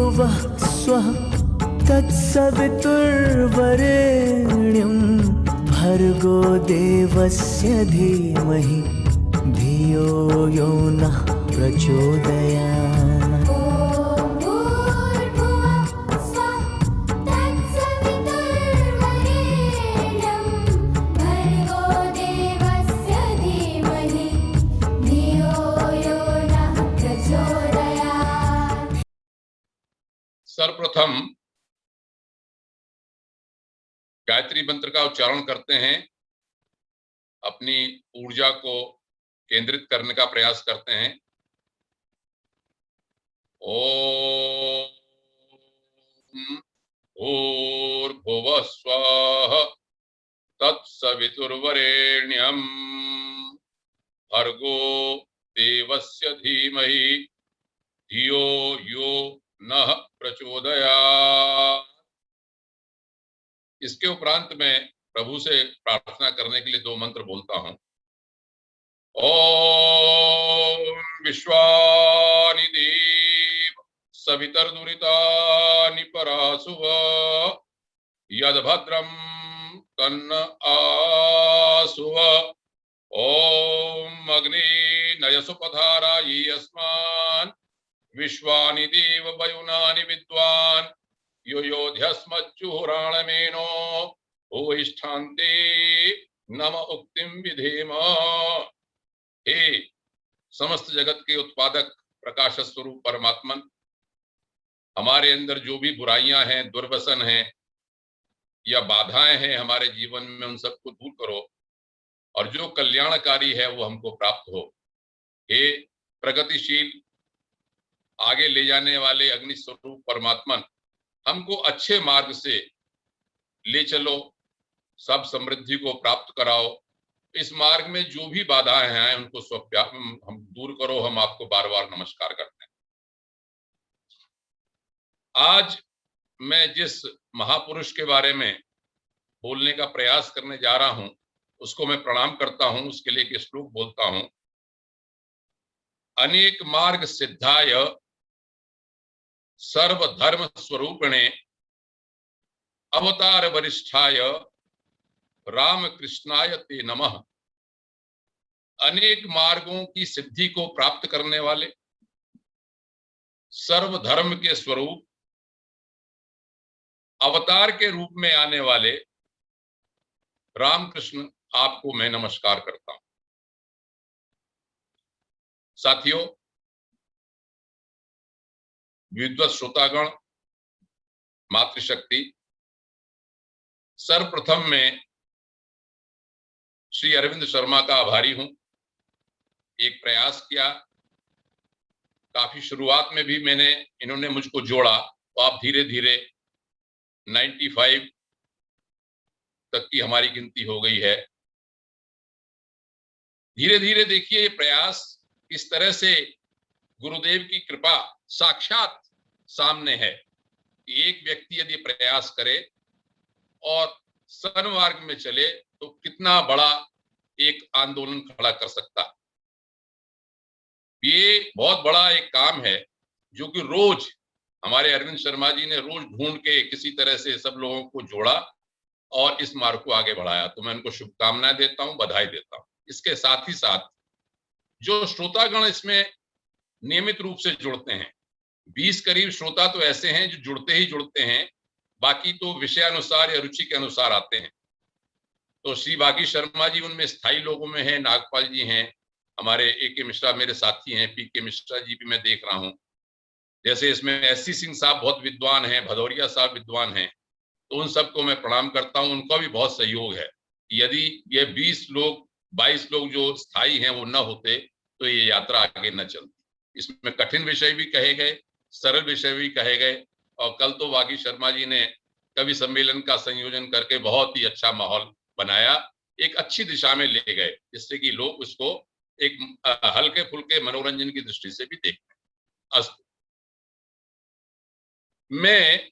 भुवः स्वः तत्सवितुर्वरेण्यं भर्गो देवस्य धीमहि धियो यो नः प्रचोदयात्। सर्वप्रथम गायत्री मंत्र का उच्चारण करते हैं, अपनी ऊर्जा को केंद्रित करने का प्रयास करते हैं। ओम भूर्भुवः स्वः तत्सवितुर्वरेण्यं भर्गो देवस्य धीमहि धियो यो नः प्रचोदयात्। इसके उपरांत मैं प्रभु से प्रार्थना करने के लिए 2 मंत्र बोलता हूं। ओम विश्वानि देव सवितर्दुरितानि परासुव यद्भद्रं तन्न आसुव। ओम अग्नि नयसुपधारायै अस्मान् विश्वानि देव वयुनानि विद्वान् यो योध्यस्मज्जुहुराणमेनो भूयिष्ठान्ते नम उक्तिं विधेम। हे समस्त जगत के उत्पादक प्रकाश स्वरूप परमात्मन, हमारे अंदर जो भी बुराइयां हैं, दुर्व्यसन हैं या बाधाएं हैं हमारे जीवन में, उन सबको दूर करो और जो कल्याणकारी है वो हमको प्राप्त हो। हे प्रगतिशील, आगे ले जाने वाले अग्नि स्वरूप परमात्मन, हमको अच्छे मार्ग से ले चलो, सब समृद्धि को प्राप्त कराओ। इस मार्ग में जो भी बाधाएं हैं उनको हम दूर करो। हम आपको बार बार नमस्कार करते हैं। आज मैं जिस महापुरुष के बारे में बोलने का प्रयास करने जा रहा हूं उसको मैं प्रणाम करता हूं। उसके लिए एक श्लोक बोलता हूं। अनेक मार्ग सिद्धाय सर्वधर्म स्वरूपिणे अवतार वरिष्ठाय राम कृष्णाय ते नमः। अनेक मार्गों की सिद्धि को प्राप्त करने वाले, सर्वधर्म के स्वरूप, अवतार के रूप में आने वाले रामकृष्ण, आपको मैं नमस्कार करता हूं। साथियों, विद्वत श्रोतागण, मातृशक्ति, सर्वप्रथम मैं श्री अरविंद शर्मा का आभारी हूं। एक प्रयास किया, काफी शुरुआत में भी इन्होंने मुझको जोड़ा, तो आप धीरे धीरे 95 तक की हमारी गिनती हो गई है। धीरे धीरे देखिए ये प्रयास इस तरह से गुरुदेव की कृपा साक्षात सामने है कि एक व्यक्ति यदि प्रयास करे और सन्मार्ग में चले तो कितना बड़ा एक आंदोलन खड़ा कर सकता है। ये बहुत बड़ा एक काम है जो कि रोज हमारे अरविंद शर्मा जी ने रोज ढूंढ के किसी तरह से सब लोगों को जोड़ा और इस मार्ग को आगे बढ़ाया। तो मैं उनको शुभकामनाएं देता हूं, बधाई देता हूं। इसके साथ ही साथ जो श्रोतागण इसमें नियमित रूप से जुड़ते हैं, 20 करीब श्रोता तो ऐसे हैं जो जुड़ते ही जुड़ते हैं, बाकी तो विषयानुसार या रुचि के अनुसार आते हैं। तो श्री बागी शर्मा जी उनमें स्थायी लोगों में हैं, नागपाल जी हैं, हमारे A.K. मिश्रा मेरे साथी हैं, P.K. मिश्रा जी भी मैं देख रहा हूं। जैसे इसमें S.C. सिंह साहब बहुत विद्वान हैं, भदौरिया साहब विद्वान हैं, तो उन सबको मैं प्रणाम करता हूं। उनका भी बहुत सहयोग है। यदि ये 20 लोग 22 लोग जो स्थायी हैं वो न होते तो ये यात्रा आगे न चलती। इसमें कठिन विषय भी कहे गए, सरल विषय भी कहे गए, और कल तो बागी शर्मा जी ने कवि सम्मेलन का संयोजन करके बहुत ही अच्छा माहौल बनाया, एक अच्छी दिशा में ले गए, जिससे कि लोग उसको एक हल्के फुल्के मनोरंजन की दृष्टि से भी देखते हैं। अस्तु, मैं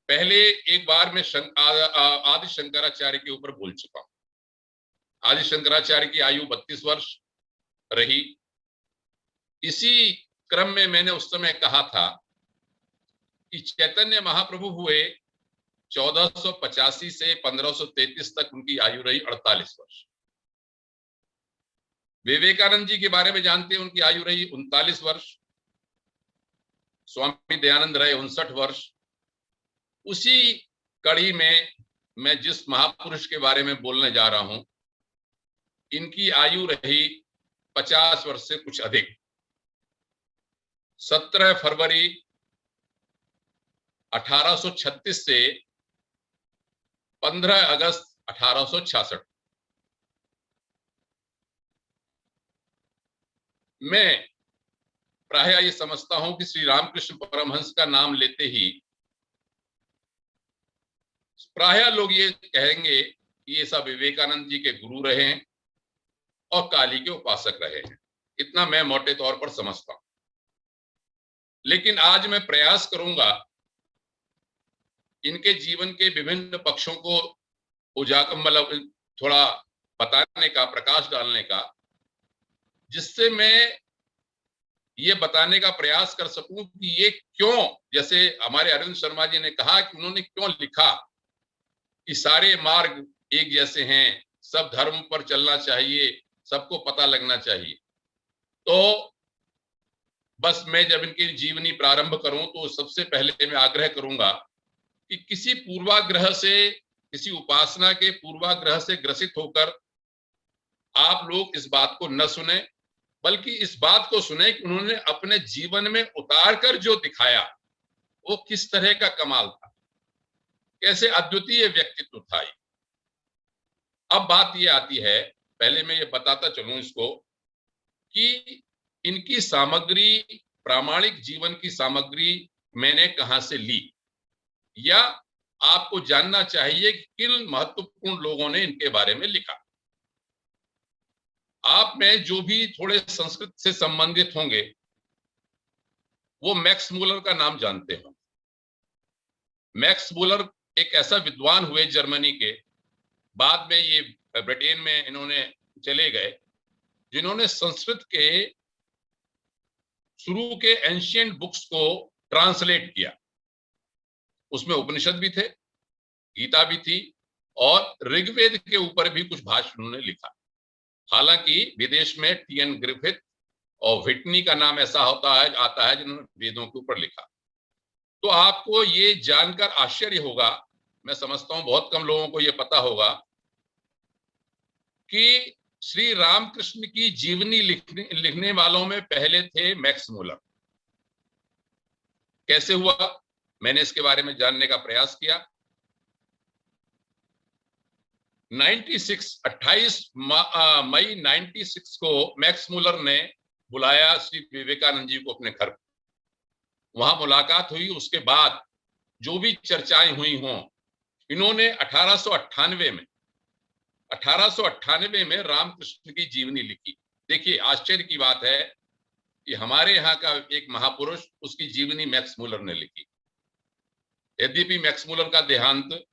पहले एक बार में आदि शंकराचार्य के ऊपर बोल चुका हूं। आदि शंकराचार्य की आयु 32 वर्ष रही। इसी क्रम में मैंने उस समय कहा था कि चैतन्य महाप्रभु हुए 1485 से 1533 तक, उनकी आयु रही 48 वर्ष। विवेकानंद जी के बारे में जानते हैं, उनकी आयु रही 39 वर्ष। स्वामी दयानंद रहे 59 वर्ष। उसी कड़ी में मैं जिस महापुरुष के बारे में बोलने जा रहा हूं, इनकी आयु रही 50 वर्ष से कुछ अधिक। 17 फरवरी 1836 से 15 अगस्त 1866। मैं प्रायः ये समझता हूं कि श्री रामकृष्ण परमहंस का नाम लेते ही प्रायः लोग ये कहेंगे कि ये सब विवेकानंद जी के गुरु रहे हैं और काली के उपासक रहे हैं। इतना मैं मोटे तौर पर समझता हूं। लेकिन आज मैं प्रयास करूंगा इनके जीवन के विभिन्न पक्षों को उजागर, मतलब थोड़ा बताने का, प्रकाश डालने का, जिससे मैं ये बताने का प्रयास कर सकूं कि ये क्यों, जैसे हमारे अरविंद शर्मा जी ने कहा कि उन्होंने क्यों लिखा कि सारे मार्ग एक जैसे हैं, सब धर्म पर चलना चाहिए, सबको पता लगना चाहिए। तो बस मैं जब इनकी जीवनी प्रारंभ करूं तो सबसे पहले मैं आग्रह करूंगा कि किसी पूर्वाग्रह से, किसी उपासना के पूर्वाग्रह से ग्रसित होकर आप लोग इस बात को न सुने, बल्कि इस बात को सुने कि उन्होंने अपने जीवन में उतार कर जो दिखाया वो किस तरह का कमाल था, कैसे अद्वितीय व्यक्तित्व था। अब बात ये आती है, पहले मैं ये बताता चलूं इसको, कि इनकी सामग्री, प्रामाणिक जीवन की सामग्री मैंने कहां से ली, या आपको जानना चाहिए कि किन महत्वपूर्ण लोगों ने इनके बारे में लिखा। आप में जो भी थोड़े संस्कृत से संबंधित होंगे वो मैक्स मूलर का नाम जानते हो। मैक्स मूलर एक ऐसा विद्वान हुए जर्मनी के, बाद में ये ब्रिटेन में इन्होंने चले गए, जिन्होंने संस्कृत के शुरू के एंशिएंट बुक्स को ट्रांसलेट किया। उसमें उपनिषद भी थे, गीता भी थी, और ऋग्वेद के ऊपर भी कुछ भाष्य उन्होंने लिखा। हालांकि विदेश में टी.एन. ग्रिफिथ और व्हिटनी का नाम ऐसा आता है जिन्होंने वेदों के ऊपर लिखा। तो आपको ये जानकर आश्चर्य होगा, मैं समझता हूं बहुत कम लोगों को ये पता होगा, कि श्री रामकृष्ण की जीवनी लिखने वालों में पहले थे मैक्स मूलर। कैसे हुआ, मैंने इसके बारे में जानने का प्रयास किया। 28 मई 96 को मैक्स मूलर ने बुलाया श्री विवेकानंद जी को अपने घर। वहां मुलाकात हुई। उसके बाद जो भी चर्चाएं हुई हों, इन्होंने 1898 में रामकृष्ण की जीवनी लिखी। देखिए आश्चर्य की बात है कि हमारे यहाँ का एक महापुरुष, उसकी जीवनी मैक्स मूलर ने लिखी। यद्यपि मैक्स मूलर का देहांत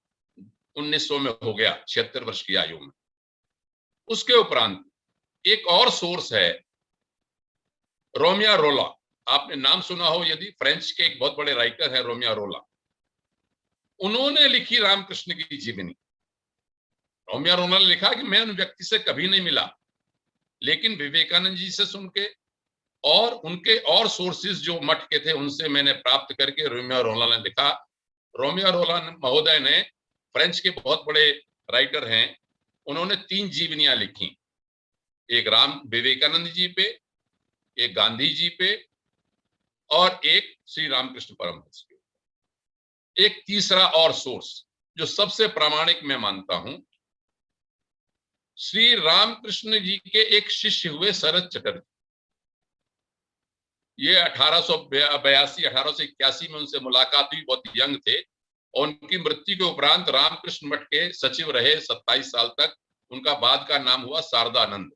1900 में हो गया, 76 वर्ष की आयु में। उसके उपरांत एक और सोर्स है, रोमियो रोला। आपने नाम सुना हो यदि, फ्रेंच के एक बहुत बड़े राइटर है रोमियो रोला। उन्होंने लिखी रामकृष्ण की जीवनी। रोमियो रोला ने लिखा कि मैं उन व्यक्ति से कभी नहीं मिला, लेकिन विवेकानंद जी से सुन के और उनके और सोर्सेज जो मठ के थे उनसे मैंने प्राप्त करके रोमियो रोला ने लिखा। रोमियो रोला महोदय ने, फ्रेंच के बहुत बड़े राइटर हैं, उन्होंने 3 जीवनियां लिखी। एक राम विवेकानंद जी पे, एक गांधी जी पे, और एक श्री रामकृष्ण परमहंस पे। एक तीसरा और सोर्स जो सबसे प्रामाणिक मैं मानता हूं, श्री रामकृष्ण जी के एक शिष्य हुए शरद चटर्जी। ये 1882-1881 में उनसे मुलाकात हुई, बहुत यंग थे, और उनकी मृत्यु के उपरांत रामकृष्ण मठ के सचिव रहे 27 साल तक। उनका बाद का नाम हुआ शारदानंद।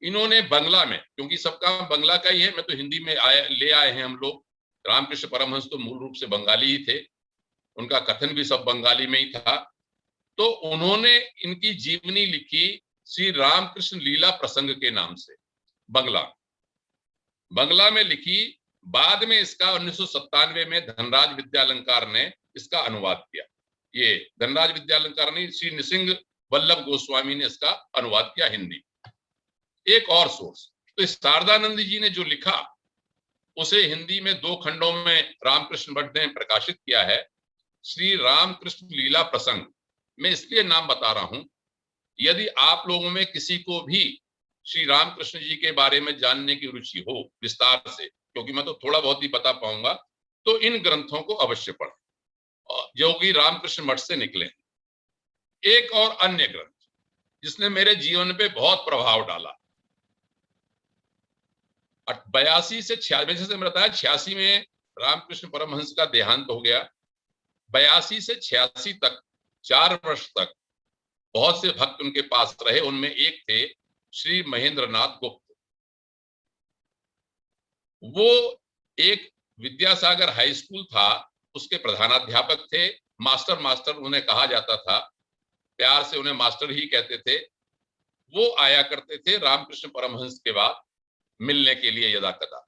इन्होंने बंगला में, क्योंकि सबका बंगला का ही है, मैं तो हिंदी में ले आए हैं हम लोग। रामकृष्ण परमहंस तो मूल रूप से बंगाली ही थे, उनका कथन भी सब बंगाली में ही था। तो उन्होंने इनकी जीवनी लिखी श्री रामकृष्ण लीला प्रसंग के नाम से, बंगला। बंगला में लिखी, बाद में इसका 1997 में धनराज विद्यालंकार ने इसका अनुवाद किया। ये धनराज विद्यालंकार ने, श्री नृसिंह वल्लभ गोस्वामी ने इसका अनुवाद किया हिंदी। एक और सोर्स, तो शारदानंद जी ने जो लिखा उसे हिंदी में 2 खंडों में रामकृष्ण भट्ट ने प्रकाशित किया है। श्री रामकृष्ण लीला प्रसंग, मैं इसलिए नाम बता रहा हूं, यदि आप लोगों में किसी को भी श्री रामकृष्ण जी के बारे में जानने की रुचि हो विस्तार से, क्योंकि मैं तो थोड़ा बहुत ही बता पाऊंगा, तो इन ग्रंथों को अवश्य पढ़ें जो कि रामकृष्ण मठ से निकले। एक और अन्य ग्रंथ जिसने मेरे जीवन पे बहुत प्रभाव डाला, 82 से 86, जैसे मैंने बताया 86 में रामकृष्ण परमहंस का देहांत हो गया। 82 से 86 तक 4 वर्ष तक बहुत से भक्त उनके पास रहे। उनमें एक थे श्री महेंद्रनाथ गुप्त। वो एक विद्यासागर हाई स्कूल था, उसके प्रधानाध्यापक थे। मास्टर उन्हें कहा जाता था, प्यार से उन्हें मास्टर ही कहते थे। वो आया करते थे रामकृष्ण परमहंस के बाद मिलने के लिए यदा कदा।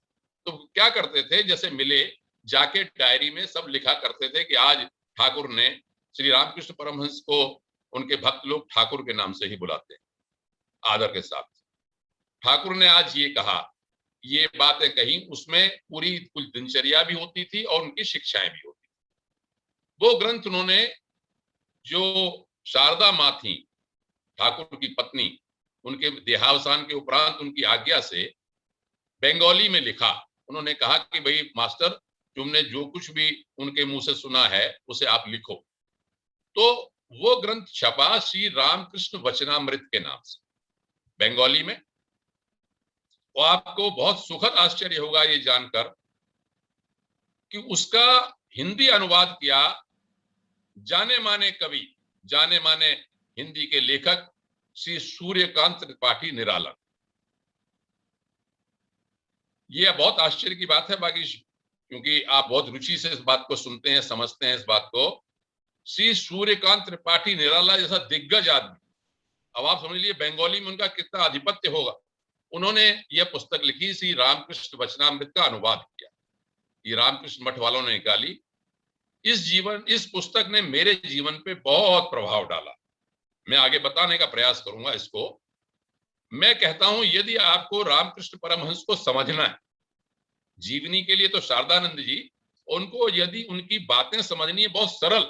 तो क्या करते थे, जैसे मिले जाके डायरी में सब लिखा करते थे कि आज ठाकुर ने, श्री रामकृष्ण परमहंस को उनके भक्त लोग ठाकुर के नाम से ही बुलाते हैं आदर के साथ, ठाकुर ने आज ये कहा, ये बातें कही। उसमें पूरी कुछ दिनचर्या भी होती थी और उनकी शिक्षाएं भी होती थी। वो ग्रंथ उन्होंने, जो शारदा माँ थी ठाकुर की पत्नी, उनके देहावसान के उपरांत उनकी आज्ञा से बंगाली में लिखा। उन्होंने कहा कि भाई मास्टर, तुमने जो कुछ भी उनके मुंह से सुना है उसे आप लिखो। तो वो ग्रंथ छपा श्री रामकृष्ण वचनामृत के नाम से बंगाली में। और आपको बहुत सुखद आश्चर्य होगा ये जानकर कि उसका हिंदी अनुवाद किया जाने माने कवि, जाने माने हिंदी के लेखक श्री सूर्यकांत त्रिपाठी निराला। ये बहुत आश्चर्य की बात है, बाकी क्योंकि आप बहुत रुचि से इस बात को सुनते हैं, समझते हैं इस बात को। श्री सूर्यकांत त्रिपाठी निराला जैसा दिग्गज आदमी, अब आप समझ लीजिए बंगाली में उनका कितना आधिपत्य होगा। उन्होंने यह पुस्तक लिखी, श्री रामकृष्ण वचनामृत का अनुवाद किया। ये रामकृष्ण मठ वालों ने निकाली। इस पुस्तक ने मेरे जीवन पे बहुत प्रभाव डाला। मैं आगे बताने का प्रयास करूंगा इसको। मैं कहता हूं, यदि आपको रामकृष्ण परमहंस को समझना है जीवनी के लिए, तो शारदानंद जी, उनको यदि उनकी बातें समझनी है बहुत सरल,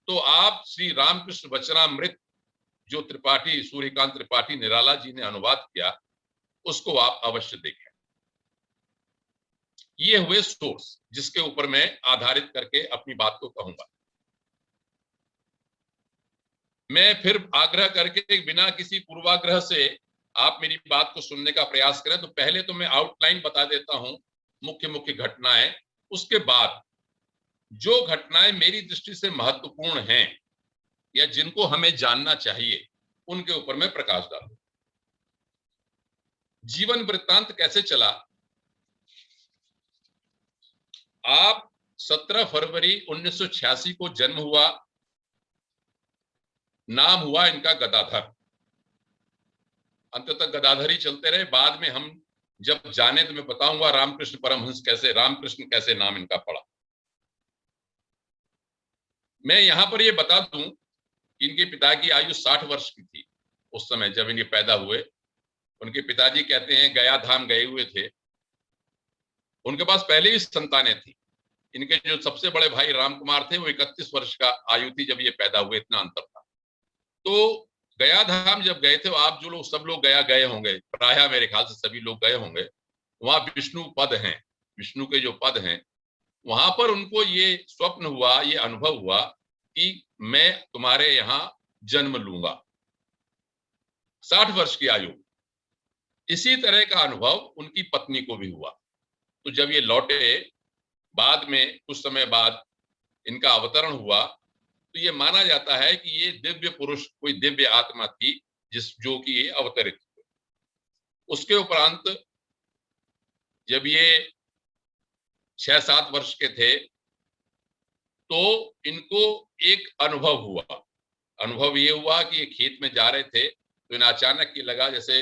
तो आप श्री रामकृष्ण वचनामृत जो त्रिपाठी, सूर्यकांत त्रिपाठी निराला जी ने अनुवाद किया, उसको आप अवश्य देखें। ये हुए सोर्स जिसके ऊपर मैं आधारित करके अपनी बात को कहूंगा। मैं फिर आग्रह करके, बिना किसी पूर्वाग्रह से आप मेरी बात को सुनने का प्रयास करें। तो पहले तो मैं आउटलाइन बता देता हूं, मुख्य मुख्य घटनाएं। उसके बाद जो घटनाएं मेरी दृष्टि से महत्वपूर्ण हैं या जिनको हमें जानना चाहिए, उनके ऊपर मैं प्रकाश डालूं। जीवन वृत्तांत कैसे चला। आप 17 फरवरी 1986 को जन्म हुआ। नाम हुआ इनका गदाधर। अंत तक गदाधर ही चलते रहे। बाद में हम जब जाने तो मैं बताऊंगा रामकृष्ण परमहंस कैसे, रामकृष्ण कैसे नाम इनका पड़ा। मैं यहां पर ये बता दूं, इनके पिता की आयु 60 वर्ष की थी उस समय जब इनके पैदा हुए। उनके पिताजी कहते हैं गया धाम गए हुए थे। उनके पास पहले ही संतानें थी। इनके जो सबसे बड़े भाई राम कुमार थे, वो 31 वर्ष का आयु थी जब ये पैदा हुए, इतना अंतर था। तो गया धाम जब गए थे, आप जो लोग, सब लोग गया गए होंगे, प्रायः मेरे ख्याल से सभी लोग गए होंगे। वहां विष्णु पद हैं, विष्णु के जो पद हैं, वहां पर उनको ये स्वप्न हुआ, ये अनुभव हुआ कि मैं तुम्हारे यहां जन्म लूंगा। 60 वर्ष की आयु। इसी तरह का अनुभव उनकी पत्नी को भी हुआ। तो जब ये लौटे, बाद में कुछ समय बाद इनका अवतरण हुआ, तो ये माना जाता है कि ये दिव्य पुरुष, कोई दिव्य आत्मा थी जो कि ये अवतरित हुए। उसके उपरांत जब ये 6-7 वर्ष के थे, तो इनको एक अनुभव हुआ। अनुभव ये हुआ कि ये खेत में जा रहे थे, तो इन्हें अचानक ये लगा जैसे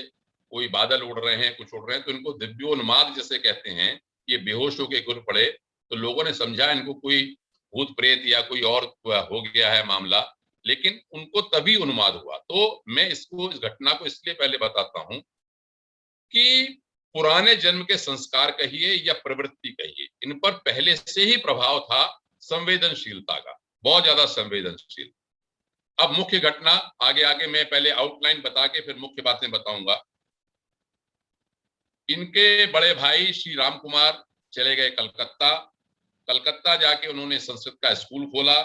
कोई बादल उड़ रहे हैं, कुछ उड़ रहे हैं, तो इनको दिव्योन्माद जैसे कहते हैं। ये बेहोश होके गिर पड़े, तो लोगों ने समझा इनको कोई भूत प्रेत या कोई और हो गया है मामला, लेकिन उनको तभी उन्माद हुआ। तो मैं इस घटना को इसलिए पहले बताता हूं कि पुराने जन्म के संस्कार कहिए या प्रवृत्ति कहिए, इन पर पहले से ही प्रभाव था संवेदनशीलता का, बहुत ज्यादा संवेदनशील। अब मुख्य घटना आगे आगे मैं पहले आउटलाइन बता के फिर मुख्य बातें बताऊंगा। इनके बड़े भाई श्री राम कुमार चले गए कलकत्ता। कलकत्ता जाके उन्होंने संस्कृत का स्कूल खोला।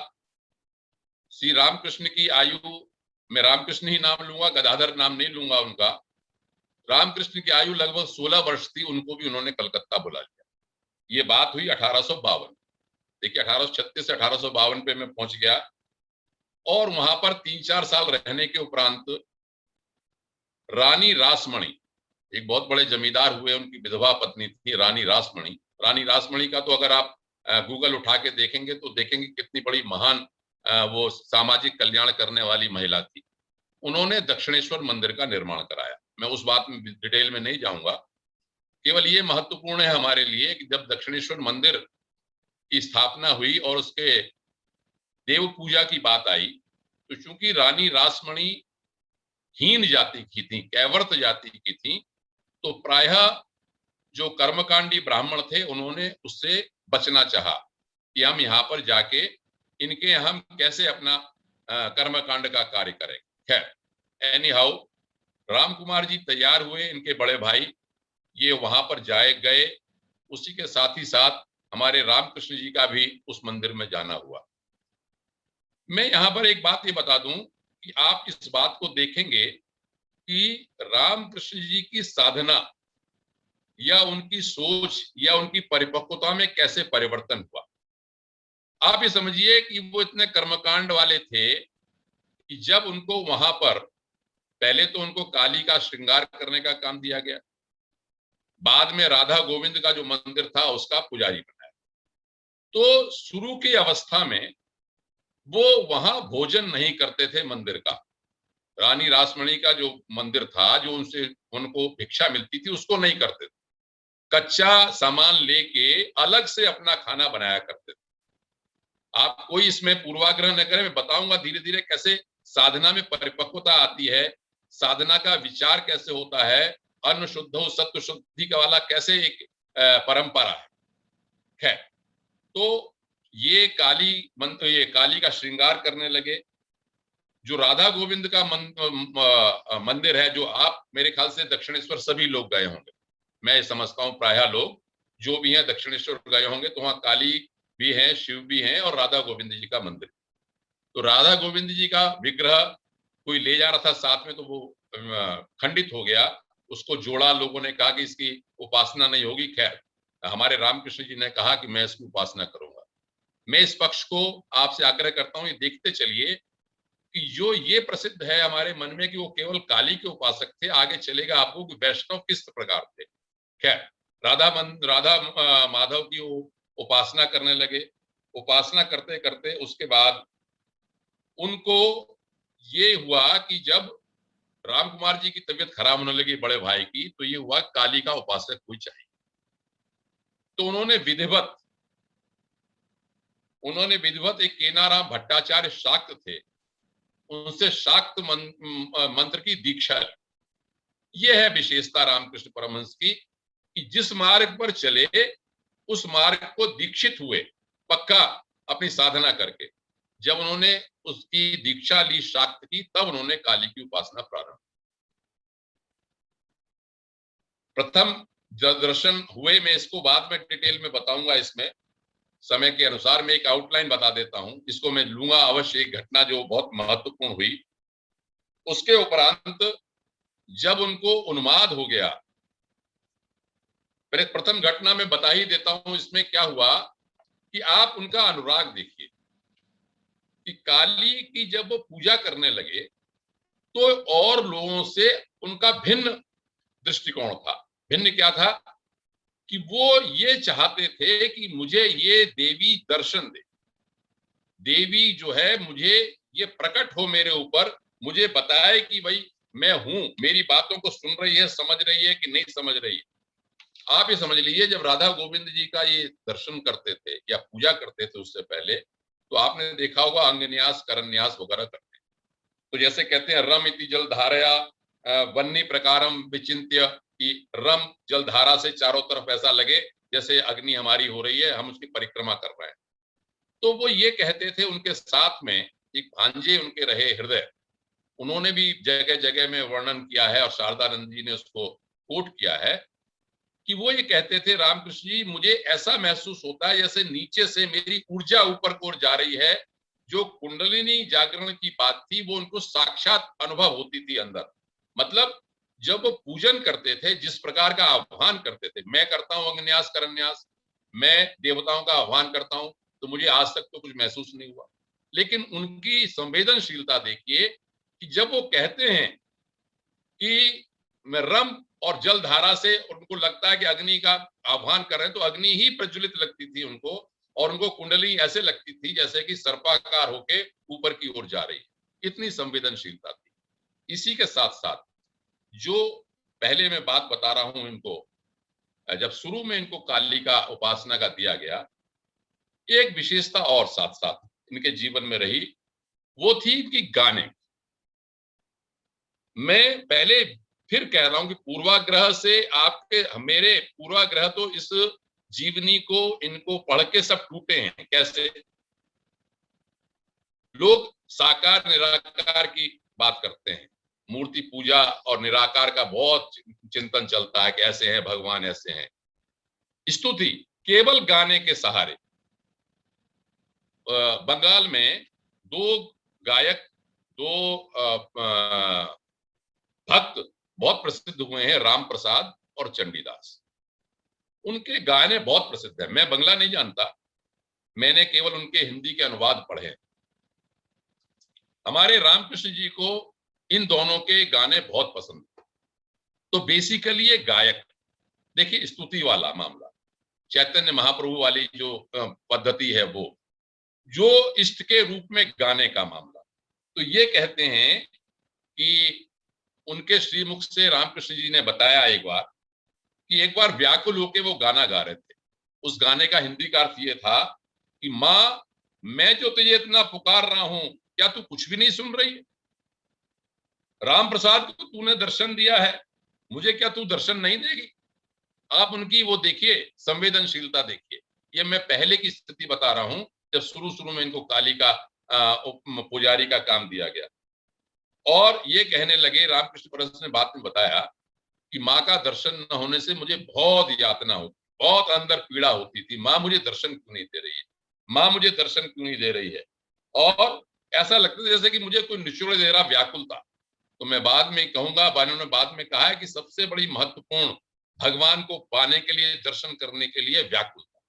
श्री रामकृष्ण की आयु, मैं रामकृष्ण ही नाम लूंगा, गदाधर नाम नहीं लूंगा उनका। रामकृष्ण की आयु लगभग 16 वर्ष थी, उनको भी उन्होंने कलकत्ता बुला लिया। ये बात हुई 1852। देखिए 1836 से 1852 पे मैं पहुंच गया, और वहां पर 3-4 साल रहने के उपरांत रानी रासमणी, एक बहुत बड़े जमींदार हुए, उनकी विधवा पत्नी थी रानी रासमणी। रानी रासमणी का तो अगर आप गूगल उठा के देखेंगे तो देखेंगे कितनी बड़ी महान वो सामाजिक कल्याण करने वाली महिला थी। उन्होंने दक्षिणेश्वर मंदिर का निर्माण कराया। मैं उस बात में डिटेल में नहीं जाऊंगा, केवल ये महत्वपूर्ण है हमारे लिए कि जब दक्षिणेश्वर मंदिर की स्थापना हुई और उसके देव पूजा की बात आई, तो चूंकि रानी रासमणी हीन जाति की थी, कैवर्त जाति की थी, तो प्रायः जो कर्मकांडी ब्राह्मण थे उन्होंने उससे बचना चाहा कि हम यहाँ पर जाके इनके हम कैसे अपना कर्मकांड का कार्य करें। खैर एनी हाउ, राम कुमार जी तैयार हुए, इनके बड़े भाई, ये वहां पर गए। उसी के साथ ही साथ हमारे रामकृष्ण जी का भी उस मंदिर में जाना हुआ। मैं यहाँ पर एक बात ये बता दूं कि आप इस बात को देखेंगे कि रामकृष्ण जी की साधना या उनकी सोच या उनकी परिपक्वता में कैसे परिवर्तन हुआ। आप ये समझिए कि वो इतने कर्मकांड वाले थे कि जब उनको वहां पर पहले तो उनको काली का श्रृंगार करने का काम दिया गया, बाद में राधा गोविंद का जो मंदिर था उसका पुजारी बनाया। तो शुरू की अवस्था में वो वहां भोजन नहीं करते थे मंदिर का। रानी रासमणी का जो मंदिर था, जो उनसे उनको भिक्षा मिलती थी, उसको नहीं करते थे। कच्चा सामान लेके अलग से अपना खाना बनाया करते थे। आप कोई इसमें पूर्वाग्रह न करें, मैं बताऊंगा धीरे धीरे कैसे साधना में परिपक्वता आती है, साधना का विचार कैसे होता है, अन्न शुद्ध हो सत्व शुद्धि का वाला कैसे एक परंपरा है। खैर, तो ये काली का श्रृंगार करने लगे। जो राधा गोविंद का मंदिर है, जो आप मेरे ख्याल से दक्षिणेश्वर सभी लोग गए होंगे, मैं समझता हूँ प्रायः लोग जो भी हैं दक्षिणेश्वर गए होंगे, तो वहां काली भी है, शिव भी हैं और राधा गोविंद जी का मंदिर। तो राधा गोविंद जी का विग्रह कोई ले जा रहा था साथ में, तो वो खंडित हो गया, उसको जोड़ा, लोगों ने कहा कि इसकी उपासना नहीं होगी। खैर, हमारे रामकृष्ण जी ने कहा कि मैं इसकी उपासना करूंगा। मैं इस पक्ष को आपसे आग्रह करता हूं, ये देखते चलिए कि जो ये प्रसिद्ध है हमारे मन में कि वो केवल काली के उपासक थे, आगे चलेगा आपको कि वैष्णव किस प्रकार थे। खैर, राधा माधव की उपासना करने लगे। उपासना करते करते उसके बाद उनको ये हुआ कि जब राम कुमार जी की तबीयत खराब होने लगी बड़े भाई की, तो ये हुआ काली का उपासक कोई चाहिए। तो उन्होंने विधिवत एक केनाराम भट्टाचार्य शाक्त थे, उनसे शाक्त मंत्र की दीक्षा ली। यह है विशेषता रामकृष्ण परमहंस की कि जिस मार्ग पर चले उस मार्ग को दीक्षित हुए पक्का अपनी साधना करके। जब उन्होंने उसकी दीक्षा ली शाक्त की, तब उन्होंने काली की उपासना प्रारंभ। प्रथम दर्शन हुए, मैं इसको बाद में डिटेल में बताऊंगा, इसमें समय के अनुसार मैं एक आउटलाइन बता देता हूं, इसको मैं लूंगा अवश्य। एक घटना जो बहुत महत्वपूर्ण हुई, उसके उपरांत जब उनको उन्माद हो गया, प्रथम घटना में बता ही देता हूं इसमें क्या हुआ कि आप उनका अनुराग देखिए कि काली की जब वो पूजा करने लगे तो और लोगों से उनका भिन्न दृष्टिकोण था। भिन्न क्या था कि वो ये चाहते थे कि मुझे ये देवी दर्शन दे, देवी जो है मुझे ये प्रकट हो मेरे ऊपर, मुझे बताए कि भाई मैं हूं, मेरी बातों को सुन रही है, समझ रही है कि नहीं समझ रही है। आप ये समझ लीजिए, जब राधा गोविंद जी का ये दर्शन करते थे या पूजा करते थे उससे पहले, तो आपने देखा होगा अंग न्यास, करण न्यास वगैरह करते। तो जैसे कहते हैं रम इति जल धारया वन्नी प्रकारम विचिंत्य, कि रम जल धारा से चारों तरफ ऐसा लगे जैसे अग्नि हमारी हो रही है, हम उसकी परिक्रमा कर रहे हैं। तो वो ये कहते थे, उनके साथ में एक भांजे उनके रहे हृदय, उन्होंने भी जगह जगह में वर्णन किया है और शारदानंद जी ने उसको कोट किया है कि वो ये कहते थे, रामकृष्ण जी मुझे ऐसा महसूस होता है जैसे नीचे से मेरी ऊर्जा ऊपर को जा रही है। जो कुंडलिनी जागरण की बात थी वो उनको साक्षात अनुभव होती थी अंदर। मतलब जब वो पूजन करते थे, जिस प्रकार का आह्वान करते थे, मैं करता हूं अग्न्यास करन्यास, मैं देवताओं का आह्वान करता हूं, तो मुझे आज तक तो कुछ महसूस नहीं हुआ। लेकिन उनकी संवेदनशीलता देखिए कि जब वो कहते हैं कि मैं रम और जल धारा से, उनको लगता है कि अग्नि का आह्वान कर रहे हैं, तो अग्नि ही प्रज्वलित लगती थी उनको, और उनको कुंडली ऐसे लगती थी जैसे कि सर्पाकार होके ऊपर की ओर जा रही है। इतनी संवेदनशीलता थी। इसी के साथ साथ जो पहले मैं बात बता रहा हूं इनको, जब शुरू में इनको काली का उपासना का दिया गया, एक विशेषता और साथ साथ इनके जीवन में रही, वो थी कि गाने। मैं पहले फिर कह रहा हूं कि पूर्वाग्रह से आपके, मेरे पूर्वाग्रह तो इस जीवनी को इनको पढ़ के सब टूटे हैं। कैसे? लोग साकार निराकार की बात करते हैं, मूर्ति पूजा और निराकार का बहुत चिंतन चलता है कि ऐसे हैं भगवान, ऐसे हैं। स्तुति केवल गाने के सहारे। बंगाल में दो गायक, दो भक्त बहुत प्रसिद्ध हुए हैं, राम प्रसाद और चंडीदास। उनके गाने बहुत प्रसिद्ध हैं। मैं बंगला नहीं जानता, मैंने केवल उनके हिंदी के अनुवाद पढ़े। हमारे रामकृष्ण जी को इन दोनों के गाने बहुत पसंद। तो बेसिकली ये गायक, देखिए स्तुति वाला मामला, चैतन्य महाप्रभु वाली जो पद्धति है, वो जो इष्ट के रूप में गाने का मामला। तो ये कहते हैं कि उनके श्रीमुख से रामकृष्ण जी ने बताया एक बार कि एक बार व्याकुल होकर वो गाना गा रहे थे। उस गाने का हिंदी का अर्थ ये था कि माँ, मैं जो तुझे इतना पुकार रहा हूं, क्या तू कुछ भी नहीं सुन रही है? राम प्रसाद को तूने दर्शन दिया है, मुझे क्या तू दर्शन नहीं देगी? आप उनकी वो देखिए, संवेदनशीलता देखिए। ये मैं पहले की स्थिति बता रहा हूं, जब शुरू शुरू में इनको काली का पुजारी का काम दिया गया। और ये कहने लगे, रामकृष्ण परमहंस ने बाद में बताया कि माँ का दर्शन न होने से मुझे बहुत यातना होती, बहुत अंदर पीड़ा होती थी। माँ मुझे दर्शन क्यों नहीं दे रही है, माँ मुझे दर्शन क्यों नहीं दे रही है? और ऐसा लगता था जैसे कि मुझे कोई निचोड़ दे रहा, व्याकुल था। तो मैं बाद में कहूंगा, बानियों ने बाद में कहा है कि सबसे बड़ी महत्वपूर्ण भगवान को पाने के लिए, दर्शन करने के लिए व्याकुलता,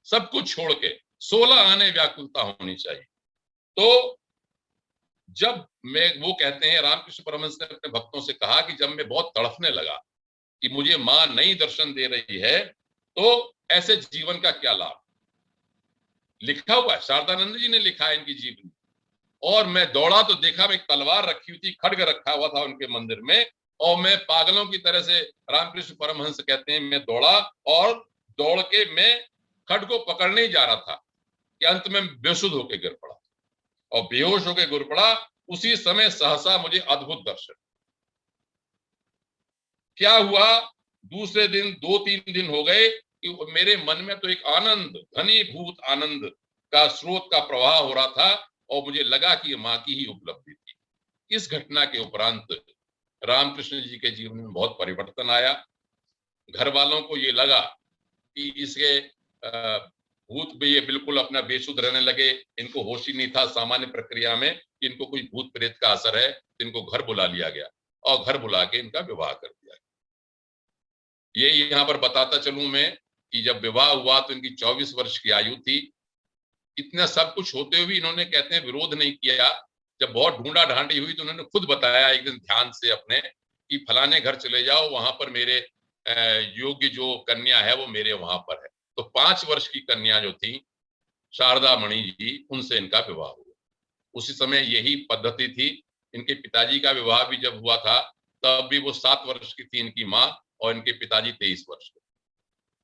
सब कुछ छोड़ के 16 आने व्याकुलता होनी चाहिए। तो जब मैं, वो कहते हैं रामकृष्ण परमहंस ने अपने भक्तों से कहा कि जब मैं बहुत तड़फने लगा कि मुझे मां नहीं दर्शन दे रही है, तो ऐसे जीवन का क्या लाभ? लिखा हुआ है, शारदानंद जी ने लिखा है इनकी जीवनी। और मैं दौड़ा तो देखा, मैं एक तलवार रखी हुई थी, खड्ग रखा हुआ था उनके मंदिर में, और मैं पागलों की तरह से, रामकृष्ण परमहंस कहते हैं, मैं दौड़ा और दौड़ के मैं खड्ग को पकड़ने ही जा रहा था कि अंत में बेसुध होकर गिर पड़ा, और बेहोश होकर गिर पड़ा। उसी समय सहसा मुझे अद्भुत दर्शन। क्या हुआ? दूसरे दिन, 2-3 दिन हो गए कि मेरे मन में तो एक आनंद, घनीभूत आनंद का स्रोत का प्रवाह हो रहा था, और मुझे लगा कि ये मां की ही उपलब्धि थी। इस घटना के उपरांत रामकृष्ण जी के जीवन में बहुत परिवर्तन आया। घर वालों को ये लगा कि इसके भूत भी, ये बिल्कुल अपना बेसुध रहने लगे, इनको होश ही नहीं था सामान्य प्रक्रिया में कि इनको कोई भूत प्रेत का असर है। इनको घर बुला लिया गया और घर बुला के इनका विवाह कर दिया गया। ये यहाँ पर बताता चलूं मैं कि जब विवाह हुआ तो इनकी 24 वर्ष की आयु थी। इतना सब कुछ होते हुए भी इन्होंने, कहते हैं, विरोध नहीं किया। जब बहुत ढूंढा ढांडी हुई तो उन्होंने खुद बताया एक दिन ध्यान से अपने कि फलाने घर चले जाओ, वहां पर मेरे योग्य जो कन्या है वो मेरे वहां पर है। तो 5 वर्ष की कन्या जो थी शारदा मणि जी, उनसे इनका विवाह हुआ। उसी समय यही पद्धति थी इनके पिताजी का विवाह भी जब हुआ था तब भी वो 7 वर्ष की थी इनकी माँ और इनके पिताजी 23 वर्ष के।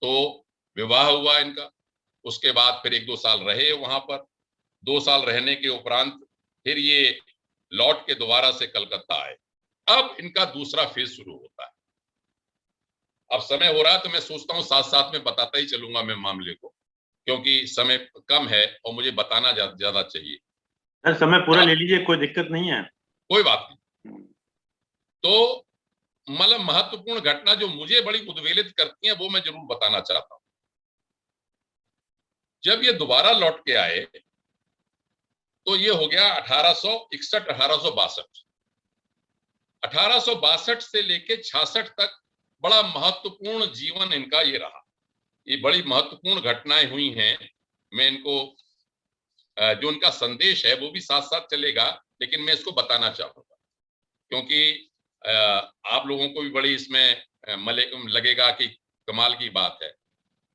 तो विवाह हुआ इनका, उसके बाद फिर 1-2 साल रहे वहां पर। 2 साल रहने के उपरांत फिर ये लौट के दोबारा से कलकत्ता आए। अब इनका दूसरा फेज शुरू होता है। अब समय हो रहा है तो मैं सोचता हूँ साथ-साथ में बताता ही चलूंगा मैं मामले को, क्योंकि समय कम है और मुझे बताना ज्यादा चाहिए। सर समय पूरा ले लीजिए, कोई दिक्कत नहीं है। कोई बात नहीं। तो मतलब महत्वपूर्ण घटना जो मुझे बड़ी उद्वेलित करती है वो मैं जरूर बताना चाहता हूं। जब ये दोबारा लौट के आए तो ये हो गया 1861 1862। 1862 से लेके 66 तक बड़ा महत्वपूर्ण जीवन इनका ये रहा। ये बड़ी महत्वपूर्ण घटनाएं हुई हैं। मैं इनको जो उनका संदेश है वो भी साथ साथ चलेगा, लेकिन मैं इसको बताना चाहूंगा क्योंकि आप लोगों को भी बड़ी इसमें लगेगा कि कमाल की बात है।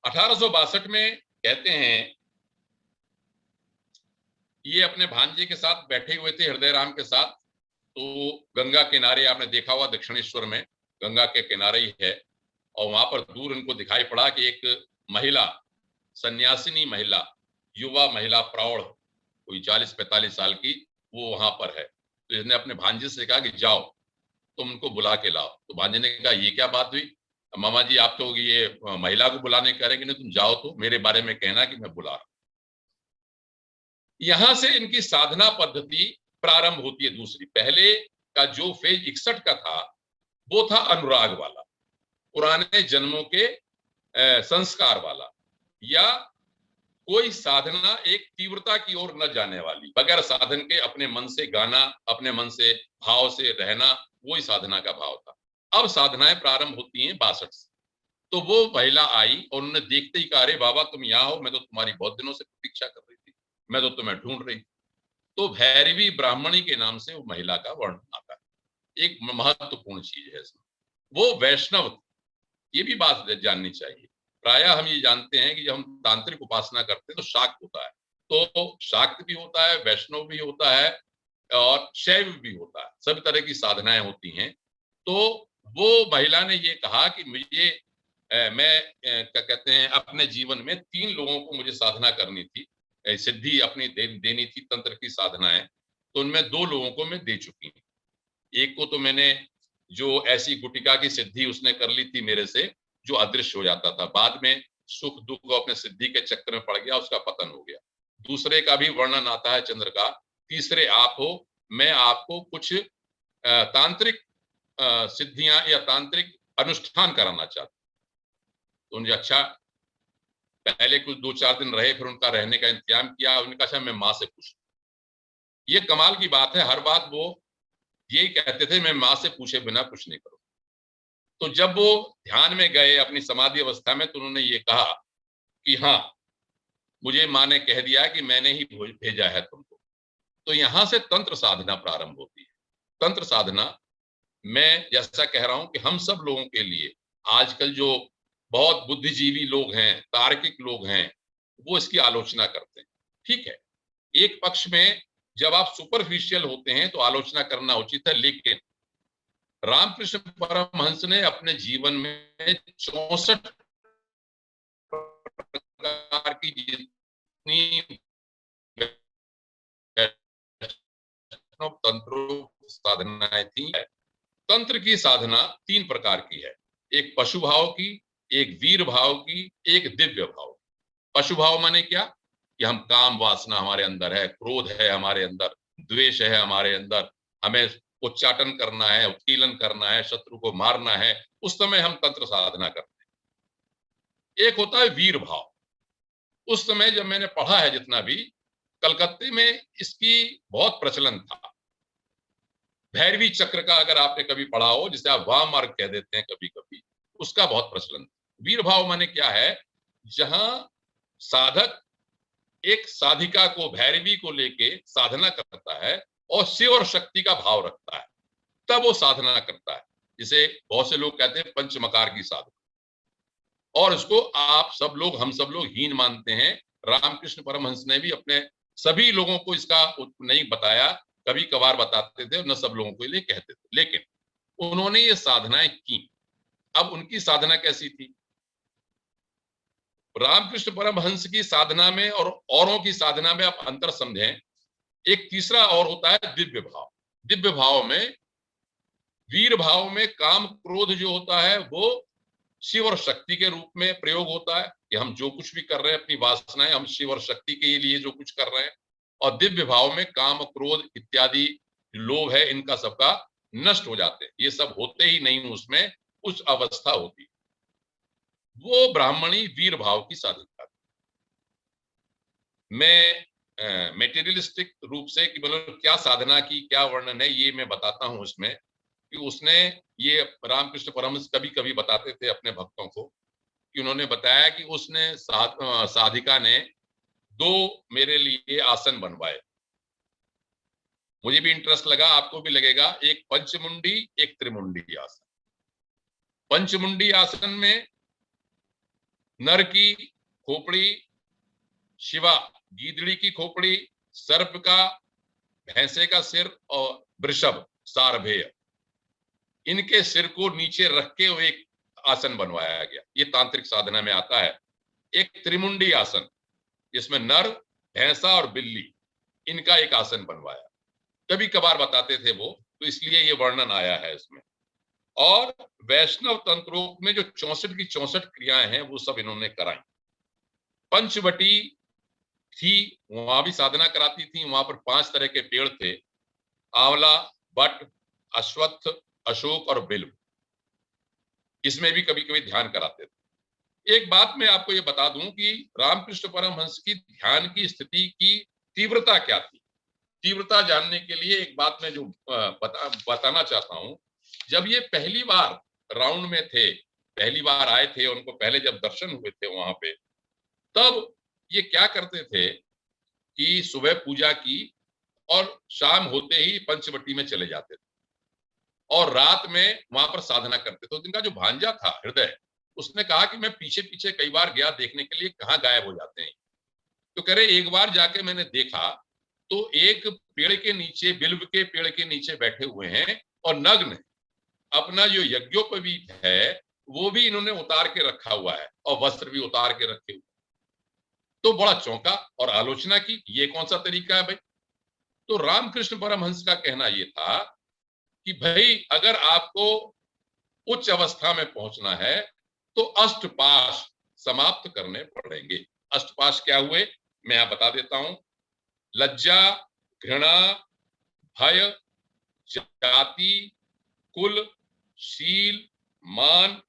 1862 में कहते हैं ये अपने भांजे के साथ बैठे हुए थे, हृदय राम के साथ। तो गंगा किनारे आपने देखा हुआ दक्षिणेश्वर में गंगा के किनारे ही है, और वहां पर दूर इनको दिखाई पड़ा कि एक महिला, सन्यासिनी महिला, युवा महिला, प्रौढ़, कोई 40-45 साल की, वो वहां पर है। तो इसने अपने भांजे से कहा कि जाओ तुम उनको बुला के लाओ। तो भांजे ने कहा ये क्या बात हुई मामा जी, आप तो ये महिला को बुलाने कह रहे हैं कि नहीं, तुम जाओ तो मेरे बारे में कहना कि मैं बुला रहा हूं। यहां से इनकी साधना पद्धति प्रारंभ होती है दूसरी। पहले का जो फेज 61 का था वो था अनुराग वाला, पुराने जन्मों के संस्कार वाला, या कोई साधना एक तीव्रता की ओर न जाने वाली, बगैर साधन के अपने मन से गाना, अपने मन से भाव से रहना, वही साधना का भाव था। अब साधनाएं प्रारंभ होती हैं 62 से। तो वो महिला आई और उन्होंने देखते ही कहा, अरे बाबा तुम यहाँ हो, मैं तो तुम्हारी बहुत दिनों से प्रतीक्षा कर रही थी, मैं तो तुम्हें ढूंढ रही थी। तो भैरवी ब्राह्मणी के नाम से वो महिला का वर्णन आता है। एक महत्वपूर्ण चीज है इसमें, वो वैष्णव, ये भी बात जाननी चाहिए। प्रायः हम ये जानते हैं कि जब हम तांत्रिक उपासना करते हैं तो शाक्त होता है, तो शाक्त भी होता है, वैष्णव भी होता है और शैव भी होता है, सभी तरह की साधनाएं होती हैं। तो वो महिला ने ये कहा कि मुझे मैं क्या कहते हैं, अपने जीवन में 3 लोगों को मुझे साधना करनी थी, सिद्धि अपनी देनी थी, तंत्र की साधनाएं। तो उनमें 2 लोगों को मैं दे चुकी हूँ। एक को तो मैंने, जो ऐसी गुटिका की सिद्धि उसने कर ली थी मेरे से, जो अदृश्य हो जाता था, बाद में सुख दुख अपने सिद्धि के चक्कर में पड़ गया, उसका पतन हो गया। दूसरे का भी वर्णन आता है चंद्र का। तीसरे आप हो, मैं आपको कुछ तांत्रिक सिद्धियां या तांत्रिक अनुष्ठान कराना चाहता हूं। तो उन्हें अच्छा, पहले कुछ 2-4 दिन रहे, फिर उनका रहने का इंतजाम किया। उनका अच्छा मैं माँ से पूछ, ये कमाल की बात है, हर बात वो यही कहते थे, मैं माँ से पूछे बिना कुछ नहीं करूँ। तो जब वो ध्यान में गए अपनी समाधि अवस्था में, तो उन्होंने ये कहा कि हाँ, मुझे माँ ने कह दिया कि मैंने ही भेजा है तुमको। तो यहां से तंत्र साधना प्रारंभ होती है। तंत्र साधना, मैं जैसा कह रहा हूं कि हम सब लोगों के लिए आजकल जो बहुत बुद्धिजीवी लोग हैं, तार्किक लोग हैं, वो इसकी आलोचना करते हैं। ठीक है, एक पक्ष में जब आप सुपरफिशियल होते हैं तो आलोचना करना उचित है, लेकिन रामकृष्ण परमहंस ने अपने जीवन में 64 प्रकार की जितनी तंत्रों साधनाएं थी, तंत्र की साधना 3 प्रकार की है, एक पशु भाव की, एक वीर भाव की, एक दिव्य भाव। पशु भाव माने क्या, कि हम काम वासना हमारे अंदर है, क्रोध है हमारे अंदर, द्वेष है हमारे अंदर, हमें उच्चाटन करना है, उत्कीलन करना है, शत्रु को मारना है, उस समय हम तंत्र साधना करते हैं। एक होता है वीर भाव। उस समय जब मैंने पढ़ा है जितना भी, कलकत्ते में इसकी बहुत प्रचलन था। भैरवी चक्र का अगर आपने कभी पढ़ा हो, जिसे आप वाम मार्ग कह देते हैं कभी कभी, उसका बहुत प्रचलन था। वीर भाव माने क्या है, जहां साधक एक साधिका को, भैरवी को लेके साधना करता है और शिव और शक्ति का भाव रखता है, तब वो साधना करता है, जिसे बहुत से लोग कहते हैं पंचमकार की साधना। और इसको आप सब लोग, हम सब लोग हीन मानते हैं। रामकृष्ण परमहंस ने भी अपने सभी लोगों को इसका नहीं बताया कभी कभार बताते थे और न सब लोगों के लिए कहते थे, लेकिन उन्होंने ये साधनाएं की। अब उनकी साधना कैसी थी? रामकृष्ण परमहंस की साधना में और औरों की साधना में आप अंतर समझें। एक तीसरा और होता है दिव्य भाव। दिव्य भाव में, वीर भाव में काम क्रोध जो होता है वो शिव और शक्ति के रूप में प्रयोग होता है कि हम जो कुछ भी कर रहे हैं अपनी वासनाएं हम शिव और शक्ति के लिए जो कुछ कर रहे हैं। और दिव्य भाव में काम क्रोध इत्यादि लोभ है इनका सबका नष्ट हो जाते हैं, ये सब होते ही नहीं, उसमें उच्च अवस्था होती। वो ब्राह्मणी वीर भाव की साधना। मैं मेटेरियलिस्टिक रूप से कि मतलब क्या साधना की क्या वर्णन है ये मैं बताता हूं उसमें, कि उसने ये रामकृष्ण परमहंस कभी कभी बताते थे अपने भक्तों को कि उन्होंने बताया कि उसने साधिका ने 2 मेरे लिए आसन बनवाए। मुझे भी इंटरेस्ट लगा, आपको भी लगेगा। एक पंचमुंडी, एक त्रिमुंडी आसन। पंचमुंडी आसन में नर की खोपड़ी, शिवा गीदड़ी की खोपड़ी, सर्प का, भैंसे का सिर और वृषभ सारभेय, इनके सिर को नीचे रख के वो एक आसन बनवाया गया। ये तांत्रिक साधना में आता है। एक त्रिमुंडी आसन, जिसमें नर, भैंसा और बिल्ली, इनका एक आसन बनवाया। कभी कभार बताते थे वो, तो इसलिए ये वर्णन आया है इसमें। और वैष्णव तंत्रों में जो 64 की 64 क्रियाएं हैं वो सब इन्होंने कराई। पंचवटी थी, वहां भी साधना कराती थी। वहां पर 5 तरह के पेड़ थे, आंवला, बट, अश्वत्थ, अशोक और बिल्व। इसमें भी कभी कभी ध्यान कराते थे। एक बात मैं आपको ये बता दूं कि रामकृष्ण परमहंस की ध्यान की स्थिति की तीव्रता क्या थी। तीव्रता जानने के लिए एक बात मैं जो बताना चाहता हूं। जब ये पहली बार राउंड में थे, पहली बार आए थे, उनको पहले जब दर्शन हुए थे वहां पे, तब ये क्या करते थे कि सुबह पूजा की और शाम होते ही पंचवटी में चले जाते थे और रात में वहां पर साधना करते थे। तो इनका जो भांजा था हृदय, उसने कहा कि मैं पीछे पीछे कई बार गया देखने के लिए कहाँ गायब हो जाते हैं। तो कह रहे एक बार जाके मैंने देखा तो एक पेड़ के नीचे, बिल्व के पेड़ के नीचे बैठे हुए हैं और नग्न अपना जो यज्ञोपवीत है वो भी इन्होंने उतार के रखा हुआ है और वस्त्र भी उतार के रखे हुए। तो बड़ा चौंका और आलोचना की, ये कौन सा तरीका है भाई। तो रामकृष्ण परमहंस का कहना ये था कि भाई अगर आपको उच्च अवस्था में पहुंचना है तो अष्टपाश समाप्त करने पड़ेंगे। अष्टपाश क्या हुए मैं आप बता देता हूं। लज्जा, घृणा, भय, जाति, कुल, शील, मान,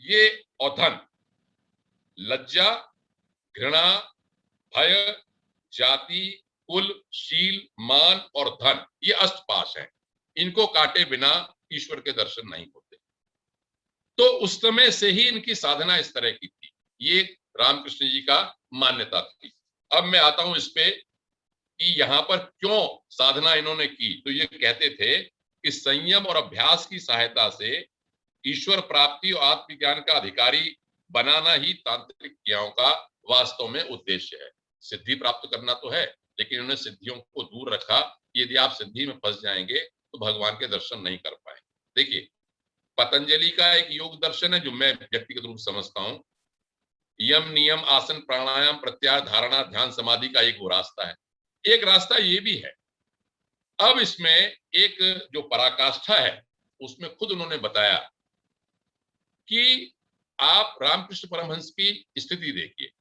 ये और धन। लज्जा, घृणा, भय, जाति, कुल, शील, मान और धन, ये अष्टपाश हैं। इनको काटे बिना ईश्वर के दर्शन नहीं होते। तो उस समय से ही इनकी साधना इस तरह की थी। ये रामकृष्ण जी का मान्यता थी। अब मैं आता हूं इस पे कि यहां पर क्यों साधना इन्होंने की। तो ये कहते थे कि संयम और अभ्यास की सहायता से ईश्वर प्राप्ति और आत्मज्ञान का अधिकारी बनाना ही तांत्रिक क्रियाओं का वास्तव में उद्देश्य है। सिद्धि प्राप्त करना तो है, लेकिन उन्होंने सिद्धियों को दूर रखा। यदि आप सिद्धि में फंस जाएंगे तो भगवान के दर्शन नहीं कर पाए। देखिए, पतंजलि का एक योग दर्शन है जो मैं व्यक्तिगत रूप से समझता हूं। यम, नियम, आसन, प्राणायाम, प्रत्याहार, धारणा, ध्यान, समाधि का एक वो रास्ता है। एक रास्ता ये भी है। अब इसमें एक जो पराकाष्ठा है उसमें खुद उन्होंने बताया कि आप रामकृष्ण परमहंस की स्थिति देखिए।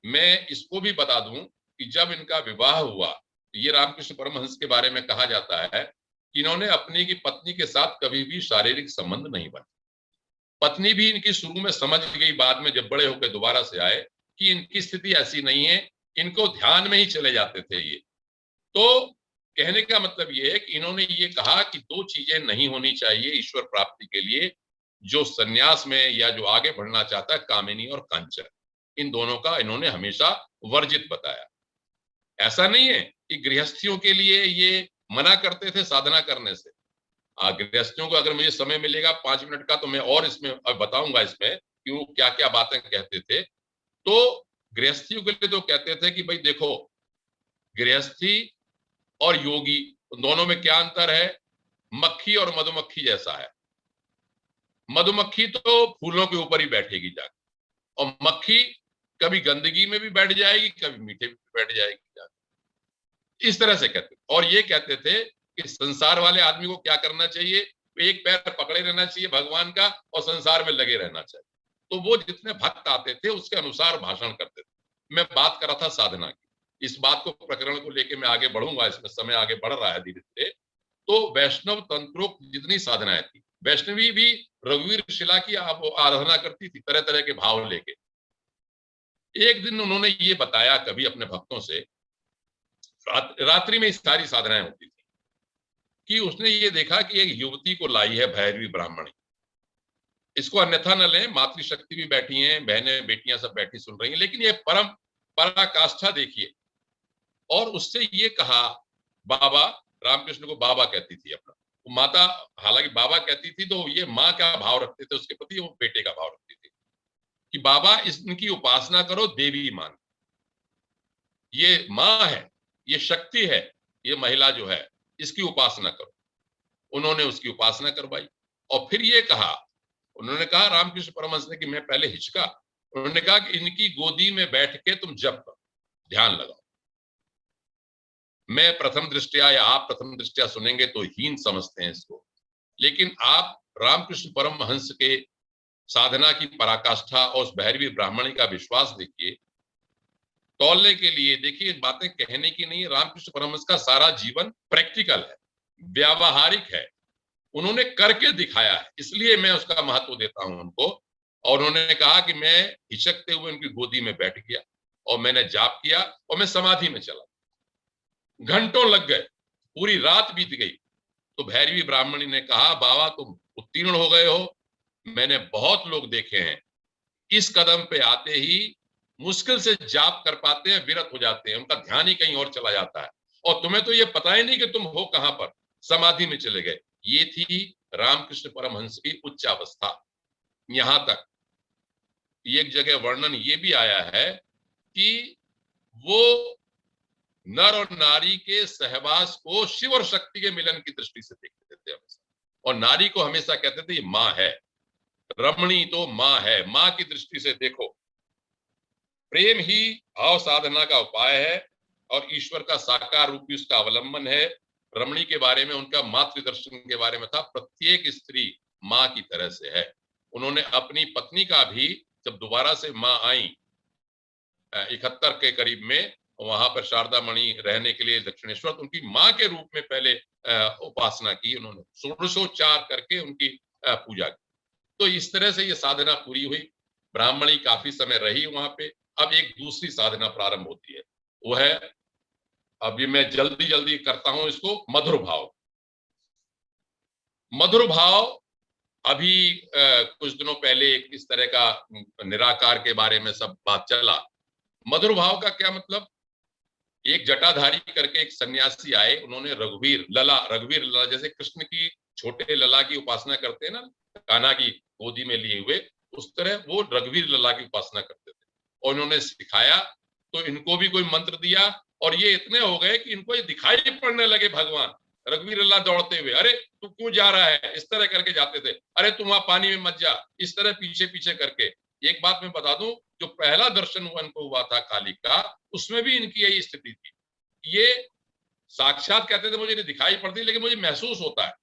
मैं इसको भी बता दूं कि जब इनका विवाह हुआ, ये रामकृष्ण परमहंस के बारे में कहा जाता है कि इन्होंने अपनी की पत्नी के साथ कभी भी शारीरिक संबंध नहीं बना। पत्नी भी इनकी शुरू में समझ गई, बाद में जब बड़े होकर दोबारा से आए कि इनकी स्थिति ऐसी नहीं है, इनको ध्यान में ही चले जाते थे ये। तो कहने का मतलब ये है कि इन्होंने ये कहा कि 2 चीजें नहीं होनी चाहिए ईश्वर प्राप्ति के लिए। जो सन्यास में या जो आगे बढ़ना चाहता है, कामिनी और कांचन, इन दोनों का इन्होंने हमेशा वर्जित बताया। ऐसा नहीं है कि गृहस्थियों के लिए ये मना करते थे साधना करने से। गृहस्थियों को अगर मुझे समय मिलेगा 5 मिनट का तो मैं और इसमें बताऊंगा इसमें कि वो क्या क्या बातें कहते थे। तो गृहस्थियों के लिए तो कहते थे कि भाई देखो, गृहस्थी और योगी उन दोनों में क्या अंतर है? मक्खी और मधुमक्खी जैसा है। मधुमक्खी तो फूलों के ऊपर ही बैठेगी जाकर, और मक्खी कभी गंदगी में भी बैठ जाएगी, कभी मीठे में भी बैठ जाएगी जाकर। इस तरह से कहते थे। और ये कहते थे कि संसार वाले आदमी को क्या करना चाहिए? एक पैर पकड़े रहना चाहिए भगवान का और संसार में लगे रहना चाहिए। तो वो जितने भक्त आते थे उसके अनुसार भाषण करते थे। मैं बात कर रहा था साधना की। इस बात को, प्रकरण को लेकर मैं आगे बढ़ूंगा, इसमें समय आगे बढ़ रहा है धीरे धीरे। तो वैष्णव तंत्रोक्त जितनी साधनाएं थी, वैष्णवी भी रघुवीर शिला की आराधना करती थी, तरह तरह के भाव लेके। एक दिन उन्होंने ये बताया कभी अपने भक्तों से, रात्रि में सारी साधनाएं होती थी, कि उसने ये देखा कि एक युवती को लाई है भैरवी ब्राह्मणी। इसको अन्यथा न लें, मातृशक्ति भी बैठी हैं, बहनें बेटियां सब बैठी सुन रही हैं, लेकिन ये परम पराकाष्ठा देखिए। और उससे ये कहा, बाबा, रामकृष्ण को बाबा कहती थी अपना, वो माता हालांकि बाबा कहती थी, तो ये माँ का भाव रखते थे उसके प्रति, वो बेटे का भाव रखती थी कि बाबा इनकी उपासना करो, देवी मान, ये माँ है, ये शक्ति है, ये महिला जो है इसकी उपासना करो। उन्होंने उसकी उपासना करवाई। और फिर ये कहा, उन्होंने कहा रामकृष्ण परमहंस ने, कि मैं पहले हिचका। उन्होंने कहा कि इनकी गोदी में बैठ के तुम जप करो, ध्यान लगाओ। मैं प्रथम दृष्टया, या आप प्रथम दृष्टया सुनेंगे तो हीन समझते हैं इसको, लेकिन आप रामकृष्ण परमहंस के साधना की पराकाष्ठा और उस भैरवी ब्राह्मणी का विश्वास देखिए। तौलने के लिए देखिए, बातें कहने की नहीं, रामकृष्ण परमहंस का सारा जीवन प्रैक्टिकल है, व्यावहारिक है, उन्होंने करके दिखाया है, इसलिए मैं उसका महत्व देता हूं उनको। और उन्होंने कहा कि मैं हिचकते हुए उनकी गोदी में बैठ गया और मैंने जाप किया और मैं समाधि में चला। घंटों लग गए, पूरी रात बीत गई। तो भैरवी ब्राह्मणी ने कहा, बाबा तुम उत्तीर्ण हो गए हो, मैंने बहुत लोग देखे हैं इस कदम पे आते ही मुश्किल से जाप कर पाते हैं, विरत हो जाते हैं, उनका ध्यान ही कहीं और चला जाता है, और तुम्हें तो ये पता ही नहीं कि तुम हो कहां पर, समाधि में चले गए। ये थी रामकृष्ण परमहंस की उच्च अवस्था। यहां तक एक जगह वर्णन ये भी आया है कि वो नर और नारी के सहवास को शिव और शक्ति के मिलन की दृष्टि से देखते थे हमेशा, और नारी को हमेशा कहते थे ये माँ है, रमणी तो माँ है, माँ की दृष्टि से देखो। प्रेम ही भाव साधना का उपाय है और ईश्वर का साकार रूप भी उसका अवलंबन है। रमणी के बारे में, उनका मातृ दर्शन के बारे में था, प्रत्येक स्त्री माँ की तरह से है। उन्होंने अपनी पत्नी का भी, जब दोबारा से माँ आई 71 के करीब में, वहां पर शारदा मणि रहने के लिए दक्षिणेश्वर, तो उनकी माँ के रूप में पहले उपासना की उन्होंने, षोडशोपचार करके उनकी पूजा की। तो इस तरह से ये साधना पूरी हुई। ब्राह्मणी काफी समय रही वहां पे। अब एक दूसरी साधना प्रारंभ होती है, वो है, अभी मैं जल्दी जल्दी करता हूं इसको, मधुर भाव। मधुर भाव अभी कुछ दिनों पहले इस तरह का निराकार के बारे में सब बात चला। मधुर भाव का क्या मतलब? एक जटाधारी करके एक सन्यासी आए, उन्होंने रघुवीर लला, जैसे कृष्ण की छोटे लला की उपासना करते हैं ना, कान्हा की गोदी में लिए हुए, उस तरह वो रघुवीर लला की उपासना करते थे। और उन्होंने सिखाया, तो इनको भी कोई मंत्र दिया, और ये इतने हो गए कि इनको ये दिखाई पड़ने लगे भगवान रघुवीर लला दौड़ते हुए। अरे तू क्यों जा रहा है, इस तरह करके जाते थे। अरे तुम वहां पानी में मत जा, इस तरह पीछे पीछे करके। एक बात मैं बता दूं, जो पहला दर्शन इनको हुआ था काली का, उसमें भी इनकी यही स्थिति थी। ये साक्षात कहते थे मुझे नहीं दिखाई पड़ती, लेकिन मुझे महसूस होता है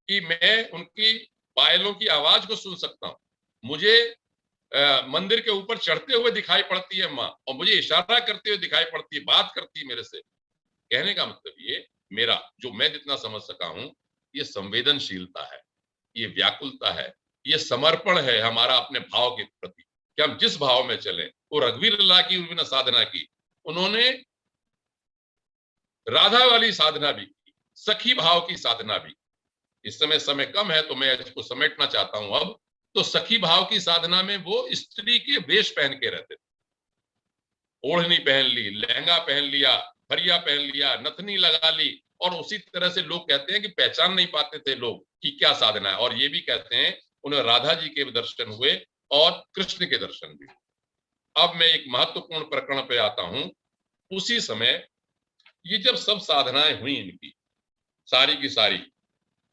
कि मैं उनकी पायलों की आवाज को सुन सकता हूँ। मुझे मंदिर के ऊपर चढ़ते हुए दिखाई पड़ती है माँ, और मुझे इशारा करते हुए दिखाई पड़ती है, बात करती है मेरे से। कहने का मतलब ये, मेरा जो मैं जितना समझ सका हूं, ये संवेदनशीलता है, ये व्याकुलता है, ये समर्पण है हमारा अपने भाव के प्रति, कि हम जिस भाव में चलें। वो रघुवीर लला की उन्होंने साधना की, उन्होंने राधा वाली साधना भी की, सखी भाव की साधना भी। इस समय कम है तो मैं इसको समेटना चाहता हूं अब। तो सखी भाव की साधना में वो स्त्री के वेश पहन के रहते थे, ओढ़नी पहन ली, लहंगा पहन लिया, फरिया पहन लिया, नथनी लगा ली, और उसी तरह से लोग कहते हैं कि पहचान नहीं पाते थे लोग कि क्या साधना है। और ये भी कहते हैं उन्हें राधा जी के दर्शन हुए और कृष्ण के दर्शन भी। अब मैं एक महत्वपूर्ण प्रकरण पे आता हूं। उसी समय ये जब सब साधनाएं हुई इनकी, सारी की सारी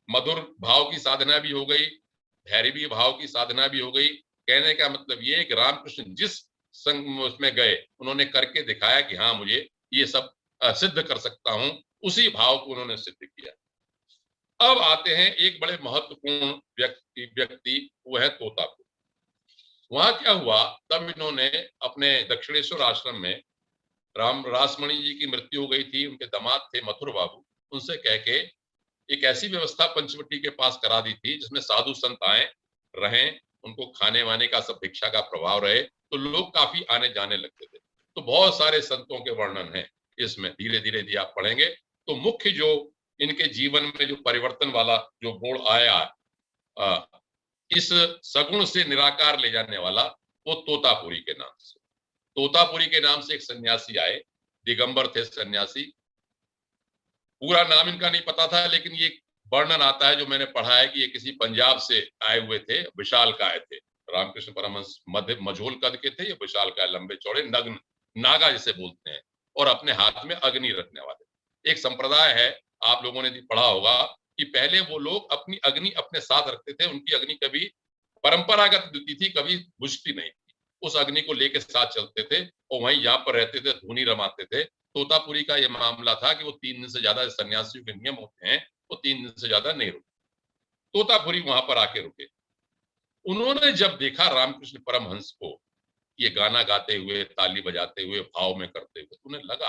मधुर भाव की साधना भी हो गई, भैरवी भाव की साधना भी हो गई। कहने का मतलब ये है कि रामकृष्ण जिस संग उसमें गए, उन्होंने करके दिखाया कि हाँ मुझे ये सब सिद्ध कर सकता हूं, उसी भाव को उन्होंने सिद्ध किया। अब आते हैं एक बड़े महत्वपूर्ण व्यक्ति, वो है तोतापुरी। वहां क्या हुआ, तब इन्होंने अपने दक्षिणेश्वर आश्रम में राम रासमणि जी की मृत्यु हो गई थी, उनके दामाद थे मथुर बाबू, उनसे कह के एक ऐसी व्यवस्था पंचवटी के पास करा दी थी जिसमें साधु संत आए, रहें, उनको खाने वाने का सब भिक्षा का प्रभाव रहे, तो लोग काफी आने जाने लगते थे। तो बहुत सारे संतों के वर्णन है इसमें, धीरे धीरे यदि आप पढ़ेंगे तो मुख्य जो इनके जीवन में जो परिवर्तन वाला जो मोड़ आया, इस सगुण से निराकार ले जाने वाला, वो तोतापुरी के नाम से। तोतापुरी के नाम से एक सन्यासी आए, दिगंबर थे सन्यासी। पूरा नाम इनका नहीं पता था, लेकिन ये वर्णन आता है जो मैंने पढ़ा है कि ये किसी पंजाब से आए हुए थे, विशालकाय थे। रामकृष्ण परमहंस मध्य मझोल कद के थे, ये विशालकाय, लंबे चौड़े, नग्न, नागा जिसे बोलते हैं, और अपने हाथ में अग्नि रखने वाले। एक संप्रदाय है, आप लोगों ने भी पढ़ा होगा कि पहले वो लोग अपनी अग्नि अपने साथ रखते थे, उनकी अग्नि कभी परंपरागत मिलती थी, कभी बुझती नहीं थी, उस अग्नि को लेकर साथ चलते थे और वहीं यहाँ पर रहते थे, धूनी रमाते थे। तोतापुरी का यह मामला था कि वो 3 दिन से ज्यादा, सन्यासियों के नियम होते हैं, वो 3 दिन से ज्यादा नहीं रुके। तोतापुरी वहां पर आके रुके। उन्होंने जब देखा रामकृष्ण परमहंस को ये गाना गाते हुए, ताली बजाते हुए, भाव में करते हुए, उन्हें लगा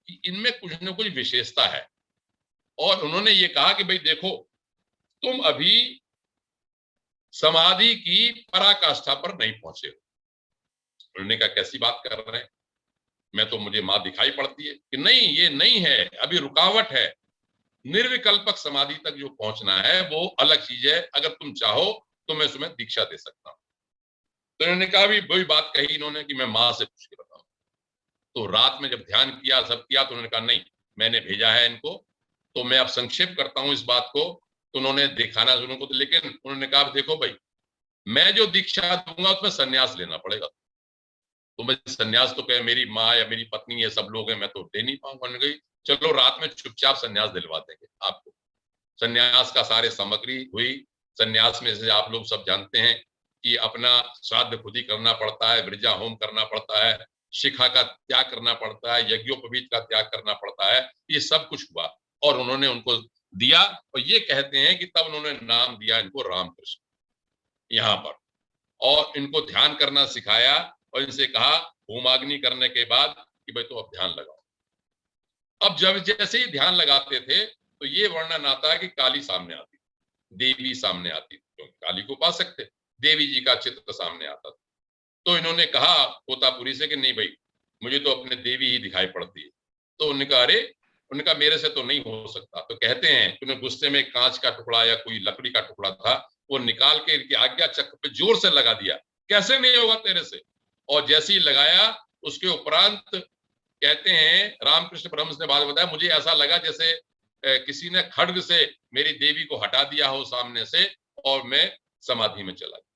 कि इनमें कुछ न कुछ विशेषता है। और उन्होंने ये कहा कि भाई देखो, तुम अभी समाधि की पराकाष्ठा पर नहीं पहुंचे हो। उन्होंने कहा कैसी बात कर रहे हैं, मैं तो, मुझे मां दिखाई पड़ती है कि नहीं, ये नहीं है, अभी रुकावट है। निर्विकल्पक समाधि तक जो पहुंचना है वो अलग चीज है, अगर तुम चाहो तो मैं तुम्हें दीक्षा दे सकता हूं। तो इन्होंने कहा, भी वही बात कही इन्होंने कि मैं मां से पूछ के बताऊं। तो रात में जब ध्यान किया, सब किया, तो उन्होंने कहा नहीं, मैंने भेजा है इनको, तो मैं अब संक्षेप करता हूं इस बात को। तो उन्होंने दिखाना शुरू को, लेकिन उन्होंने कहा देखो भाई, मैं जो दीक्षा दूंगा उसमें संन्यास लेना पड़ेगा। तो मैं संन्यास तो कहे, मेरी माँ या मेरी पत्नी, ये सब लोग हैं, मैं तो दे नहीं पाऊंगा। उन्होंने कही चलो रात में चुपचाप संन्यास दिलवा देंगे आपको। संन्यास का सारे सामग्री हुई। संन्यास में से आप लोग सब जानते हैं कि अपना श्राद्ध खुद ही करना पड़ता है, वृजा होम करना पड़ता है, शिखा का त्याग करना पड़ता है, यज्ञोपवीत का त्याग करना पड़ता है, ये सब कुछ हुआ। और उन्होंने उनको दिया, और ये कहते हैं कि तब उन्होंने नाम दिया इनको रामकृष्ण यहाँ पर, और इनको ध्यान करना सिखाया, और इनसे कहा होमाग्नि करने के बाद कि भाई तो अब ध्यान लगाओ। अब जब जैसे ही ध्यान लगाते थे तो ये वर्णन आता है कि काली सामने आती, देवी सामने आती, क्योंकि काली को पा सकते, देवी जी का चित्र सामने आता था। तो इन्होंने कहा तोतापुरी से कि नहीं भाई, मुझे तो अपने देवी ही दिखाई पड़ती है। तो उन्होंने कहा अरे, उन्होंने कहा मेरे से तो नहीं हो सकता। तो कहते हैं कि उन्हें गुस्से में कांच का टुकड़ा या कोई लकड़ी का टुकड़ा था, वो निकाल के इनकी आज्ञा चक्र पे जोर से लगा दिया, कैसे नहीं होगा तेरे से। और जैसे ही लगाया, उसके उपरांत कहते हैं रामकृष्ण परमहंस ने बाद बताया, मुझे ऐसा लगा जैसे किसी ने खड्ग से मेरी देवी को हटा दिया हो सामने से, और मैं समाधि में चला गया।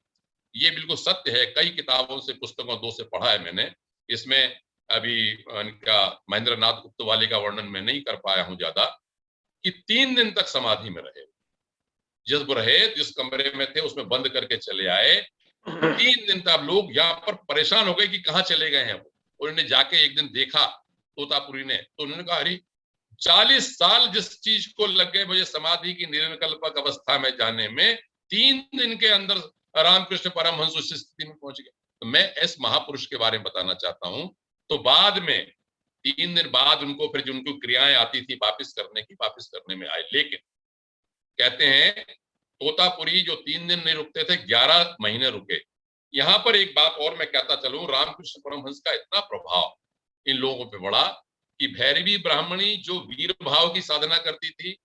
ये बिल्कुल सत्य है, कई किताबों से, पुस्तकों 2 से पढ़ा है मैंने। इसमें अभी इनका महेंद्र नाथ गुप्तवाली का वर्णन मैं नहीं कर पाया हूं ज्यादा, कि 3 दिन तक समाधि में रहे, जब रहे, जिस कमरे में थे उसमें बंद करके चले आए। 3 दिन तक लोग यहाँ पर परेशान हो गए कि कहाँ चले गए हैं वो। उन्होंने जाके एक दिन देखा तोतापुरी ने, तो उन्होंने कहा अरे 40 साल जिस चीज को लग गए मुझे समाधि की निर्विकल्पक अवस्था में जाने में, 3 दिन के अंदर रामकृष्ण परमहंस उस स्थिति में पहुंच गए। तो मैं इस महापुरुष के बारे में बताना चाहता हूं। तो बाद में 3 दिन बाद उनको फिर जो उनको क्रियाएं आती थी वापिस करने में आए। लेकिन कहते हैं तोतापुरी जो 3 दिन नहीं रुकते थे, 11 महीने रुके। यहाँ पर एक बात और मैं कहता चलूं, रामकृष्ण परमहंस का इतना प्रभाव इन लोगों पे पड़ा कि भैरवी ब्राह्मणी जो वीर भाव की साधना करती थी,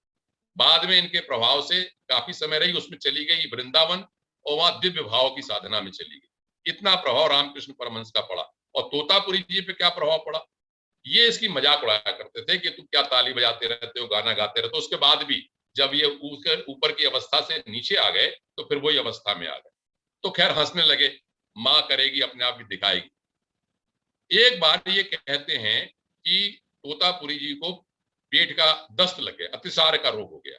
बाद में इनके प्रभाव से काफी समय रही, उसमें चली गई वृंदावन, और वहां दिव्य भाव की साधना में चली गई। इतना प्रभाव रामकृष्ण परमहंस का पड़ा। और तोतापुरी जी पे क्या प्रभाव पड़ा, ये इसकी मजाक उड़ाया करते थे कि तुम क्या ताली बजाते रहते हो, गाना गाते रहते हो। उसके बाद भी जब ये ऊपर की अवस्था से नीचे आ गए तो फिर वही अवस्था में आ गए। तो खैर हंसने लगे, माँ करेगी अपने आप भी दिखाएगी। एक बार ये कहते हैं कि तोतापुरी जी को पेट का दस्त लग गया, अतिसार का रोग हो गया।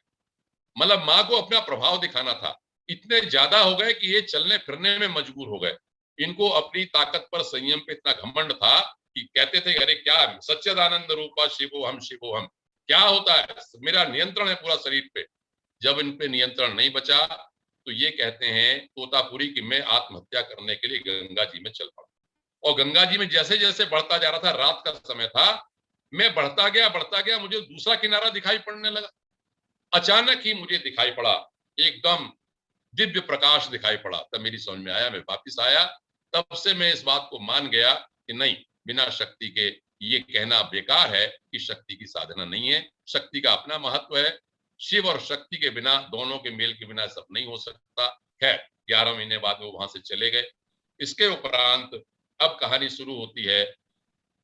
मतलब माँ को अपना प्रभाव दिखाना था, इतने ज्यादा हो गए कि ये चलने फिरने में मजबूर हो गए। इनको अपनी ताकत पर, संयम पे इतना घमंड था कि कहते थे अरे क्या सच्चिदानंद रूपा शिवो हम, शिवो हम, क्या होता है, मेरा नियंत्रण है पूरा शरीर पे। जब इन पे नियंत्रण नहीं बचा तो ये कहते हैं तोतापुरी कि मैं आत्महत्या करने के लिए गंगा जी में चल पड़ा। और गंगा जी में जैसे जैसे बढ़ता जा रहा था, रात का समय था, मैं बढ़ता गया, मुझे दूसरा किनारा दिखाई पड़ने लगा। अचानक ही मुझे दिखाई पड़ा, एकदम दिव्य प्रकाश दिखाई पड़ा। तब मेरी समझ में आया, मैं वापिस आया। तब से मैं इस बात को मान गया कि नहीं, बिना शक्ति के ये कहना बेकार है कि शक्ति की साधना नहीं है। शक्ति का अपना महत्व है। शिव और शक्ति के बिना, दोनों के मेल के बिना सब नहीं हो सकता। खैर 11 महीने बाद वो वहां से चले गए। इसके उपरांत अब कहानी शुरू होती है।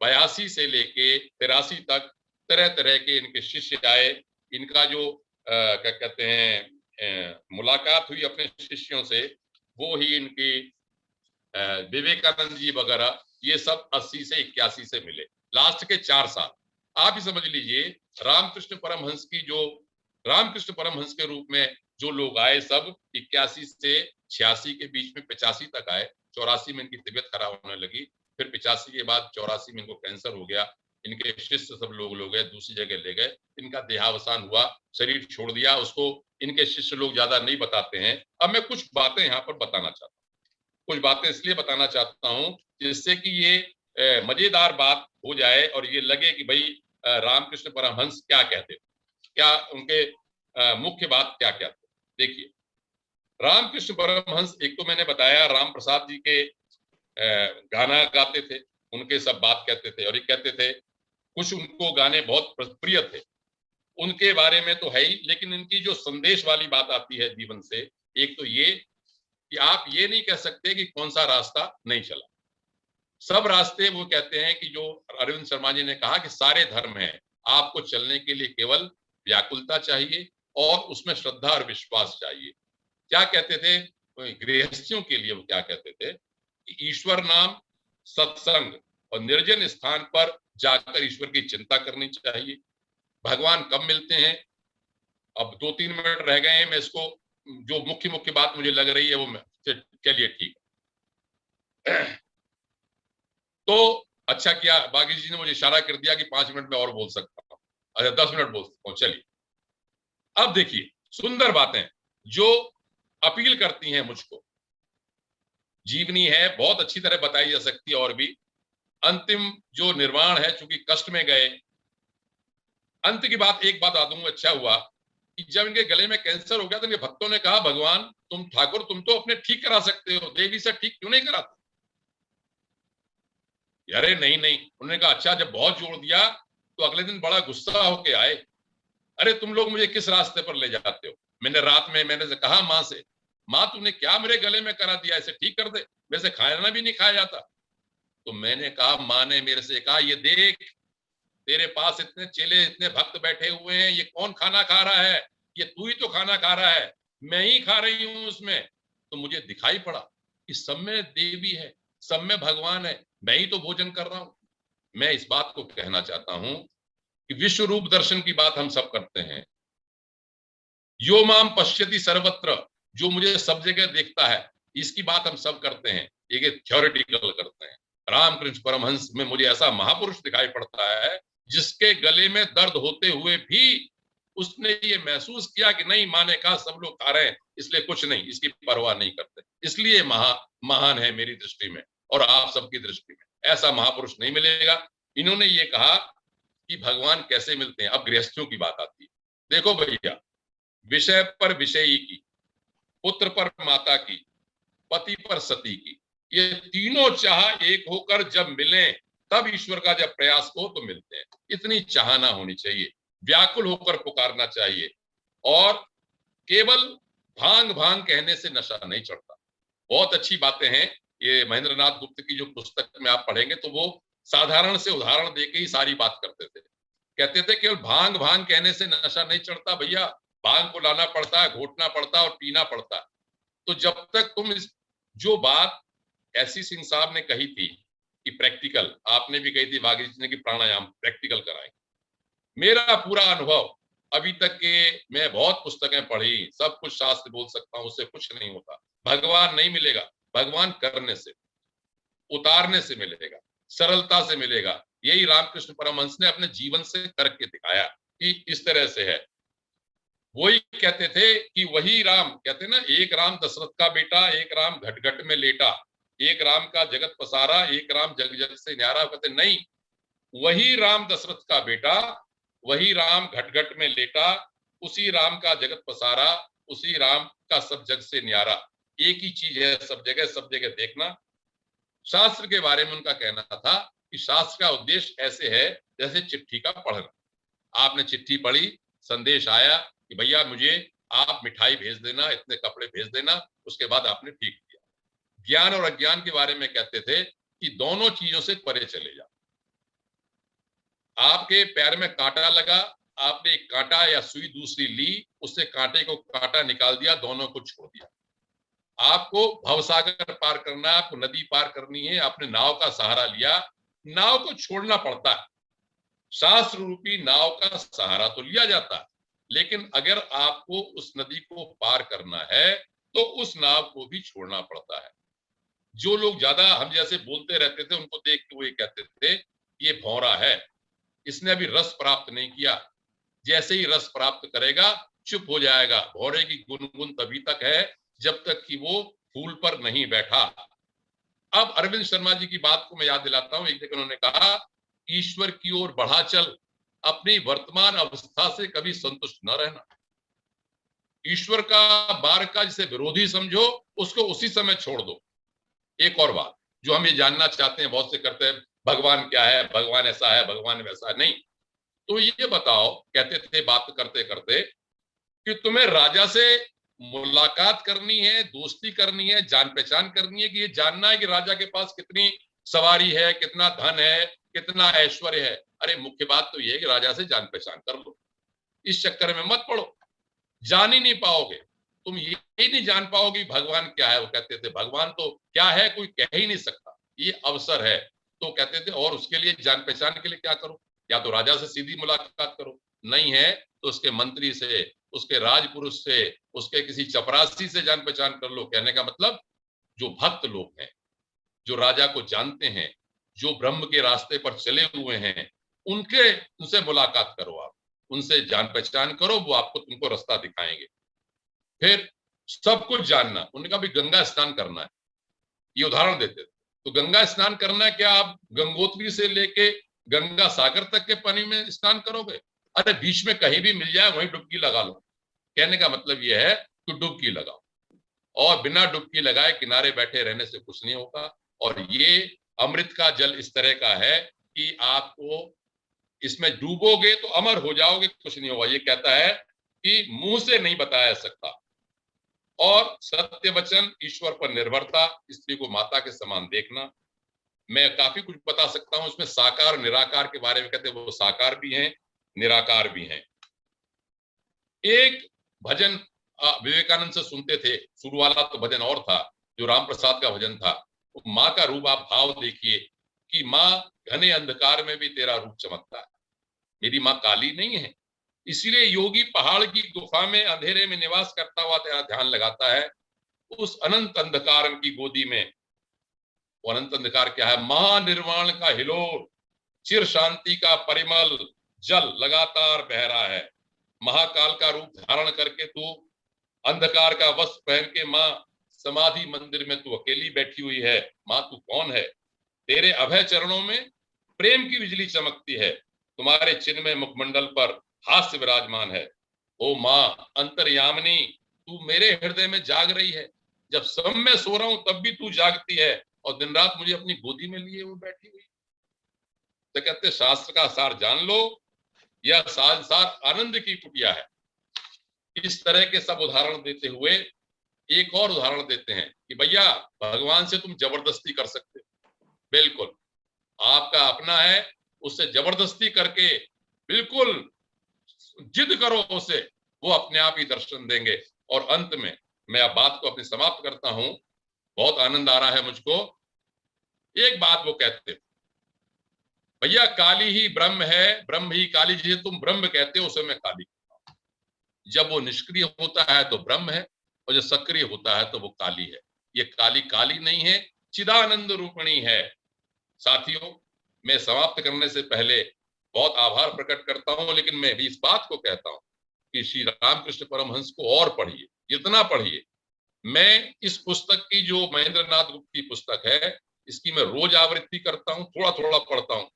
82 से लेके 83 तक तरह तरह के इनके शिष्य आए। इनका जो क्या कहते हैं मुलाकात हुई अपने शिष्यों से, वो ही इनकी विवेकानंद जी वगैरह, ये सब 80 से 81 से मिले। लास्ट के 4 साल आप ही समझ लीजिए। रामकृष्ण परमहंस की जो, रामकृष्ण परमहंस के रूप में जो लोग आए सब 81 से 86 के बीच में 85 तक आए। 84 में इनकी तबीयत खराब होने लगी। फिर 85 के बाद 84 में इनको कैंसर हो गया। इनके शिष्य सब लोग गए, दूसरी जगह ले गए। इनका देहावसान हुआ, शरीर छोड़ दिया। उसको इनके शिष्य लोग ज्यादा नहीं बताते हैं। अब मैं कुछ बातें यहाँ पर बताना चाहता हूँ। कुछ बातें इसलिए बताना चाहता हूँ जिससे कि ये मजेदार बात हो जाए और ये लगे कि भाई रामकृष्ण परमहंस क्या कहते थे, क्या उनके मुख्य बात क्या क्या थे। देखिए, रामकृष्ण परमहंस, एक तो मैंने बताया राम प्रसाद जी के गाना गाते थे, उनके सब बात कहते थे। और ये कहते थे, कुछ उनको गाने बहुत प्रिय थे, उनके बारे में तो है ही। लेकिन इनकी जो संदेश वाली बात आती है जीवन से, एक तो ये कि आप ये नहीं कह सकते कि कौन सा रास्ता नहीं चला। सब रास्ते, वो कहते हैं कि जो अरविंद शर्मा जी ने कहा कि सारे धर्म हैं, आपको चलने के लिए केवल व्याकुलता चाहिए और उसमें श्रद्धा और विश्वास चाहिए। क्या कहते थे गृहस्थियों के लिए? वो क्या कहते थे कि ईश्वर नाम, सत्संग और निर्जन स्थान पर जाकर ईश्वर की चिंता करनी चाहिए। भगवान कब मिलते हैं? अब 2-3 मिनट रह गए हैं, मैं इसको जो मुख्य मुख्य बात मुझे लग रही है वो चलिए ठीक है। तो अच्छा किया बागी जी ने मुझे इशारा कर दिया कि 5 मिनट में और बोल सकता हूँ। अच्छा 10 मिनट बोल सकता हूँ। चलिए, अब देखिए सुंदर बातें जो अपील करती हैं मुझको। जीवनी है, बहुत अच्छी तरह बताई जा सकती है। और भी अंतिम जो निर्वाण है, चूंकि कष्ट में गए, अंत की बात एक बात आ दूंगा। अच्छा हुआ कि जब इनके गले में कैंसर हो गया तो इनके भक्तों ने कहा, भगवान तुम ठाकुर, तुम तो अपने ठीक करा सकते हो, देवी से ठीक क्यों नहीं कराते? अरे नहीं नहीं। उन्होंने कहा अच्छा, जब बहुत जोर दिया तो अगले दिन बड़ा गुस्सा होके आए। अरे तुम लोग मुझे किस रास्ते पर ले जाते हो? मैंने रात में मैंने कहा माँ से, माँ तूने क्या मेरे गले में करा दिया, इसे ठीक कर दे, मेरे से खाना भी नहीं खाया जाता। तो मैंने कहा, माँ ने मेरे से कहा, ये देख तेरे पास इतने चेले, इतने भक्त बैठे हुए हैं, ये कौन खाना खा रहा है? ये तू ही तो खाना खा रहा है, मैं ही खा रही हूं उसमें। तो मुझे दिखाई पड़ा कि सब में देवी है, सब में भगवान है, मैं ही तो भोजन कर रहा हूं। मैं इस बात को कहना चाहता हूं कि विश्व रूप दर्शन की बात हम सब करते हैं। यो माम पश्यति सर्वत्र, जो मुझे सब जगह देखता है, इसकी बात हम सब करते हैं, ये थ्योरेटिकल करते हैं। रामकृष्ण परमहंस में मुझे ऐसा महापुरुष दिखाई पड़ता है जिसके गले में दर्द होते हुए भी उसने ये महसूस किया कि नहीं, माँ ने कहा सब लोग खा रहे हैं इसलिए कुछ नहीं, इसकी परवाह नहीं करते, इसलिए महान है मेरी दृष्टि में और आप सबकी दृष्टि में। ऐसा महापुरुष नहीं मिलेगा। इन्होंने ये कहा कि भगवान कैसे मिलते हैं। अब गृहस्थियों की बात आती है। देखो भैया, विषय पर विषयी की, पुत्र पर माता की, पति पर सती की, ये तीनों चाह एक होकर जब मिले तब ईश्वर का जब प्रयास हो तो मिलते हैं। इतनी चाहना होनी चाहिए, व्याकुल होकर पुकारना चाहिए। और केवल भांग भांग कहने से नशा नहीं चढ़ता। बहुत अच्छी बातें हैं। ये महेंद्र नाथ गुप्त की जो पुस्तक में आप पढ़ेंगे तो वो साधारण से उदाहरण देके ही सारी बात करते थे। कहते थे केवल भांग भांग कहने से नशा नहीं चढ़ता भैया, भांग को लाना पड़ता है, घोटना पड़ता है और पीना पड़ता है। तो जब तक तुम इस जो बात ऐसी सिंह साहब ने कही थी कि प्रैक्टिकल, आपने भी कही थी बागी जी ने कि प्राणायाम प्रैक्टिकल कराएंगे, मेरा पूरा अनुभव अभी तक के, मैं बहुत पुस्तकें पढ़ी, सब कुछ शास्त्र बोल सकता हूं, उससे कुछ नहीं होता। भगवान नहीं मिलेगा, भगवान करने से, उतारने से मिलेगा, सरलता से मिलेगा। यही रामकृष्ण परमहंस ने अपने जीवन से करके दिखाया कि इस तरह से है। वही कहते थे कि वही राम, कहते ना, एक राम दशरथ का बेटा, एक राम घट घट में लेटा, एक राम का जगत पसारा, एक राम जग जग से न्यारा। कहते नहीं, वही राम दशरथ का बेटा, वही राम घट घट में लेटा, उसी राम का जगत पसारा, उसी राम का सब जग से न्यारा। एक ही चीज है सब जगह देखना। शास्त्र के बारे में उनका कहना था कि शास्त्र का उद्देश्य ऐसे है जैसे चिट्ठी का पढ़ना। आपने चिट्ठी पढ़ी, संदेश आया कि भैया मुझे आप मिठाई भेज देना, इतने कपड़े भेज देना, उसके बाद आपने ठीक किया। ज्ञान और अज्ञान के बारे में कहते थे कि दोनों चीजों से परे चले जाओ। आपके पैर में कांटा लगा, आपने एक कांटा या सुई दूसरी ली, उससे कांटे को कांटा निकाल दिया, दोनों को छोड़ दिया। आपको भवसागर पार करना है, आपको नदी पार करनी है, आपने नाव का सहारा लिया, नाव को छोड़ना पड़ता है। शास्त्र रूपी नाव का सहारा तो लिया जाता है, लेकिन अगर आपको उस नदी को पार करना है तो उस नाव को भी छोड़ना पड़ता है। जो लोग ज्यादा हम जैसे बोलते रहते थे, उनको देख के वो ये कहते थे ये भौरा है, इसने अभी रस प्राप्त नहीं किया। जैसे ही रस प्राप्त करेगा चुप हो जाएगा। भौरे की गुनगुन तभी तक है जब तक कि वो फूल पर नहीं बैठा। अब अरविंद शर्मा जी की बात को मैं याद दिलाता हूं। एक जगह उन्होंने कहा, ईश्वर की ओर बढ़ा चल, अपनी वर्तमान अवस्था से कभी संतुष्ट न रहना। ईश्वर का बार का जिसे विरोधी समझो, उसको उसी समय छोड़ दो। एक और बात जो हम ये जानना चाहते हैं, बहुत से करते हैं, भगवान क्या है, भगवान ऐसा है, भगवान वैसा है। नहीं, तो ये बताओ, कहते थे बात करते करते, कि तुम्हें राजा से मुलाकात करनी है, दोस्ती करनी है, जान पहचान करनी है, कि ये जानना है कि राजा के पास कितनी सवारी है, कितना धन है, कितना ऐश्वर्य है। अरे मुख्य बात तो ये है कि राजा से जान पहचान कर लो। इस चक्कर में मत पड़ो, जान ही नहीं पाओगे। तुम ये ही नहीं जान पाओगे भगवान क्या है। वो कहते थे भगवान तो क्या है कोई कह ही नहीं सकता, ये अवसर है। तो कहते थे और उसके लिए जान पहचान के लिए क्या करो, या तो राजा से सीधी मुलाकात करो, नहीं है तो उसके मंत्री से, उसके राजपुरुष से, उसके किसी चपरासी से जान पहचान कर लो। कहने का मतलब जो भक्त लोग हैं, जो राजा को जानते हैं, जो ब्रह्म के रास्ते पर चले हुए हैं, उनसे मुलाकात करो, आप उनसे जान पहचान करो, वो आपको तुमको रास्ता दिखाएंगे। फिर सब कुछ जानना, उन्होंने कहा भी गंगा स्नान करना है, ये उदाहरण देते थे। तो गंगा स्नान करना है, क्या आप गंगोत्री से लेके गंगा सागर तक के पानी में स्नान करोगे? अरे बीच में कहीं भी मिल जाए वहीं डुबकी लगा लो। कहने का मतलब यह है कि डुबकी लगाओ, और बिना डुबकी लगाए किनारे बैठे रहने से कुछ नहीं होगा। और ये अमृत का जल इस तरह का है कि आपको इसमें डूबोगे तो अमर हो जाओगे, कुछ नहीं होगा। ये कहता है कि मुंह से नहीं बताया सकता। और सत्य वचन, ईश्वर पर निर्भरता, स्त्री को माता के समान देखना। मैं काफी कुछ बता सकता हूं इसमें, साकार निराकार के बारे में कहते हैं, वो साकार भी हैं, निराकार भी हैं। एक भजन विवेकानंद से सुनते थे, शुरू वाला तो भजन और था, जो राम प्रसाद का भजन था। तो माँ का रूप आप भाव देखिए कि माँ घने अंधकार में भी तेरा रूप चमकता है। मेरी माँ काली नहीं है, इसीलिए योगी पहाड़ की गुफा में अंधेरे में निवास करता हुआ तेरा ध्यान लगाता है। उस अनंत अंधकार की गोदी में, वो अनंत अंधकार क्या है? महानिर्वाण का हिलोर, चिर शांति का परिमल जल लगातार बह रहा है। महाकाल का रूप धारण करके तू अंधकार का वस्त्र पहन के माँ समाधि मंदिर में तू अकेली बैठी हुई है। माँ तू कौन है? तेरे अभय चरणों में प्रेम की बिजली चमकती है, तुम्हारे चिन्ह में मुखमंडल पर हास्य विराजमान है। ओ माँ अंतर्यामिनी, तू मेरे हृदय में जाग रही है। जब सब मैं सो रहा हूं तब भी तू जागती है, और दिन रात मुझे अपनी गोदी में लिए वो बैठी हुई। तो कहते शास्त्र का सार जान लो, यह सार आनंद की कुटिया है। इस तरह के सब उदाहरण देते हुए एक और उदाहरण देते हैं कि भैया भगवान से तुम जबरदस्ती कर सकते हो, बिल्कुल आपका अपना है, उससे जबरदस्ती करके बिल्कुल जिद करो उसे, वो अपने आप ही दर्शन देंगे। और अंत में मैं अब बात को अपनी समाप्त करता हूं, बहुत आनंद आ रहा है मुझको। एक बात वो कहते, भैया काली ही ब्रह्म है, ब्रह्म ही काली। जिसे तुम ब्रह्म कहते हो उसे मैं काली कहता हूं। जब वो निष्क्रिय होता है तो ब्रह्म है, और जब सक्रिय होता है तो वो काली है। ये काली काली नहीं है, चिदानंद रूपिणी है। साथियों, मैं समाप्त करने से पहले बहुत आभार प्रकट करता हूं, लेकिन मैं भी इस बात को कहता हूं कि श्री रामकृष्ण परमहंस को और पढ़िए, जितना पढ़िए। मैं इस पुस्तक की, जो महेंद्र नाथ गुप्त की पुस्तक है, इसकी मैं रोज आवृत्ति करता हूँ, थोड़ा थोड़ा पढ़ता हूँ,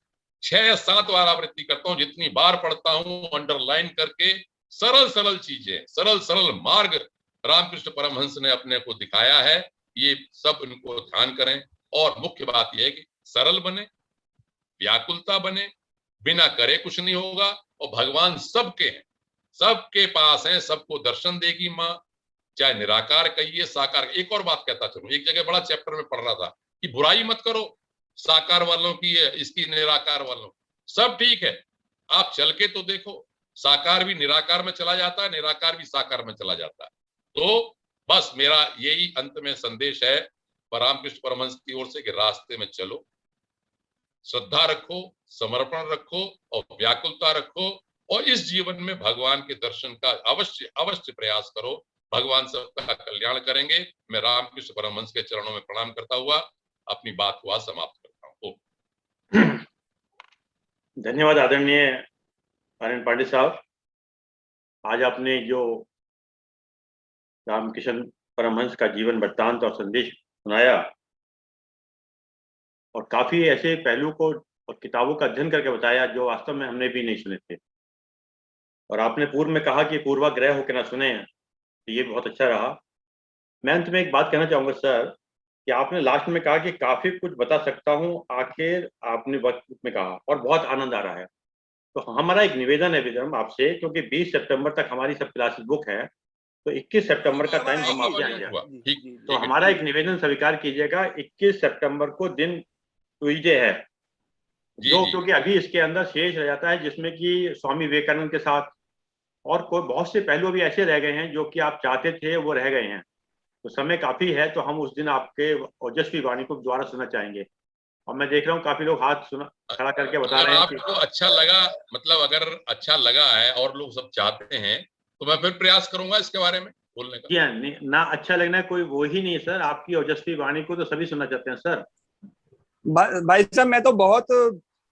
6 या 7 बार आवृत्ति करता हूँ। जितनी बार पढ़ता हूँ अंडरलाइन करके, सरल सरल चीजें, सरल सरल मार्ग रामकृष्ण परमहंस ने अपने को दिखाया है। ये सब इनको ध्यान करें। और मुख्य बात यह है कि सरल बने, व्याकुलता बने, बिना करे कुछ नहीं होगा। और भगवान सबके हैं, सबके पास हैं, सबको दर्शन देगी माँ, चाहे निराकार कहिए साकार। एक और बात कहता चलूं, एक जगह बड़ा चैप्टर में पढ़ रहा था कि बुराई मत करो साकार वालों की, इसकी निराकार वालों, सब ठीक है, आप चल के तो देखो, साकार भी निराकार में चला जाता है, निराकार भी साकार में चला जाता है। तो बस मेरा यही अंत में संदेश है रामकृष्ण परमहंस की ओर से कि रास्ते में चलो, श्रद्धा रखो, समर्पण रखो और व्याकुलता रखो, और इस जीवन में भगवान के दर्शन का अवश्य अवश्य प्रयास करो। भगवान सबका कल्याण करेंगे। मैं रामकृष्ण परमहंस के चरणों में प्रणाम करता हुआ अपनी बात को आज समाप्त करता हूँ। धन्यवाद आदरणीय आनंद पांडे साहब। आज आपने जो रामकृष्ण परमहंस का जीवन वृत्तांत और संदेश सुनाया, और काफी ऐसे पहलू को और किताबों का अध्ययन करके बताया जो वास्तव में हमने भी नहीं सुने थे। और आपने पूर्व में कहा कि पूर्वाग्रह होकर ना सुने, तो ये बहुत अच्छा रहा। मैं अंत में एक बात कहना चाहूंगा सर, कि आपने लास्ट में कहा कि काफी कुछ बता सकता हूं, आखिर आपने वक्त में कहा, और बहुत आनंद आ रहा है। तो हमारा एक निवेदन है विक्रम आपसे, क्योंकि 20 सितंबर तक हमारी सब क्लासेस बुक है, तो 21 सितंबर का टाइम हम आपसे आएंगे। तो हमारा एक निवेदन स्वीकार कीजिएगा, 21 सितंबर को दिन ट्यूजडे है, जो क्योंकि अभी इसके अंदर शेष रह जाता है, जिसमें कि स्वामी विवेकानंद के साथ और कोई बहुत से पहलू भी ऐसे रह गए हैं जो कि आप चाहते थे वो रह गए हैं। तो समय काफी है, तो हम उस दिन आपके ओजस्वी वाणी को दोबारा सुनना चाहेंगे। और मैं देख रहा हूँ काफी लोग हाथ खड़ा करके बता रहे हैं कि आपको अच्छा लगा, मतलब अगर अच्छा लगा है और लोग सब चाहते हैं, तो मैं फिर प्रयास करूंगा इसके बारे में बोलने का। जी हाँ, ना अच्छा लगना कोई वो ही नहीं है सर, आपकी ओजस्वी वाणी को तो सभी सुनना चाहते हैं सर। भाई साहब, मैं तो बहुत,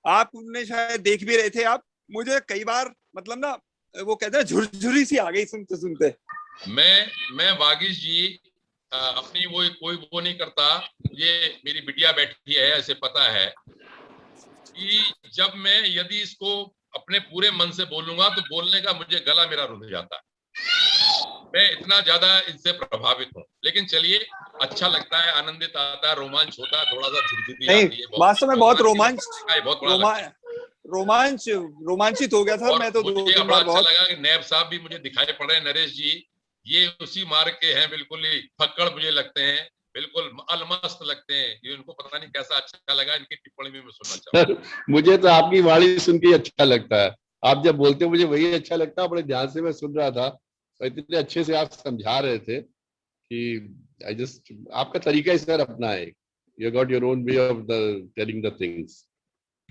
आपने शायद देख भी रहे थे आप, मुझे कई बार मतलब ना वो कहते हैं झुरझुरी सी आ गई सुनते सुनते। मैं वागीश जी अपनी कोई वो नहीं करता। ये मेरी बिटिया बैठी है, ऐसे पता है कि जब मैं यदि इसको अपने पूरे मन से बोलूंगा तो बोलने का मुझे गला मेरा रुक जाता है। मैं इतना ज्यादा इससे प्रभावित हूँ। लेकिन चलिए, अच्छा लगता है, आनंदित आता है, रोमांच होता है, थोड़ा सा झुरझुरी आती है। वास्तव में बहुत रोमांचित हो गया था मैं तो। मुझे बड़ा अच्छा लगा कि नैब साहब भी मुझे दिखाई पड़ रहे हैं, नरेश जी, ये उसी मार्ग के हैं, बिल्कुल ही फक्कड़ मुझे लगते हैं, बिल्कुल अलमस्त लगते हैं। ये उनको पता नहीं कैसा अच्छा लगा, इनकी टिप्पणी भी मैं सुनना चाहूंगा। मुझे तो आपकी वाणी सुन के अच्छा लगता है, आप जब बोलते हो मुझे वही अच्छा लगता है। बड़े ध्यान से मैं सुन रहा था, इतने अच्छे से आप समझा रहे थे कि आपका तरीका ही सर अपना है। You got your own way of the telling the things.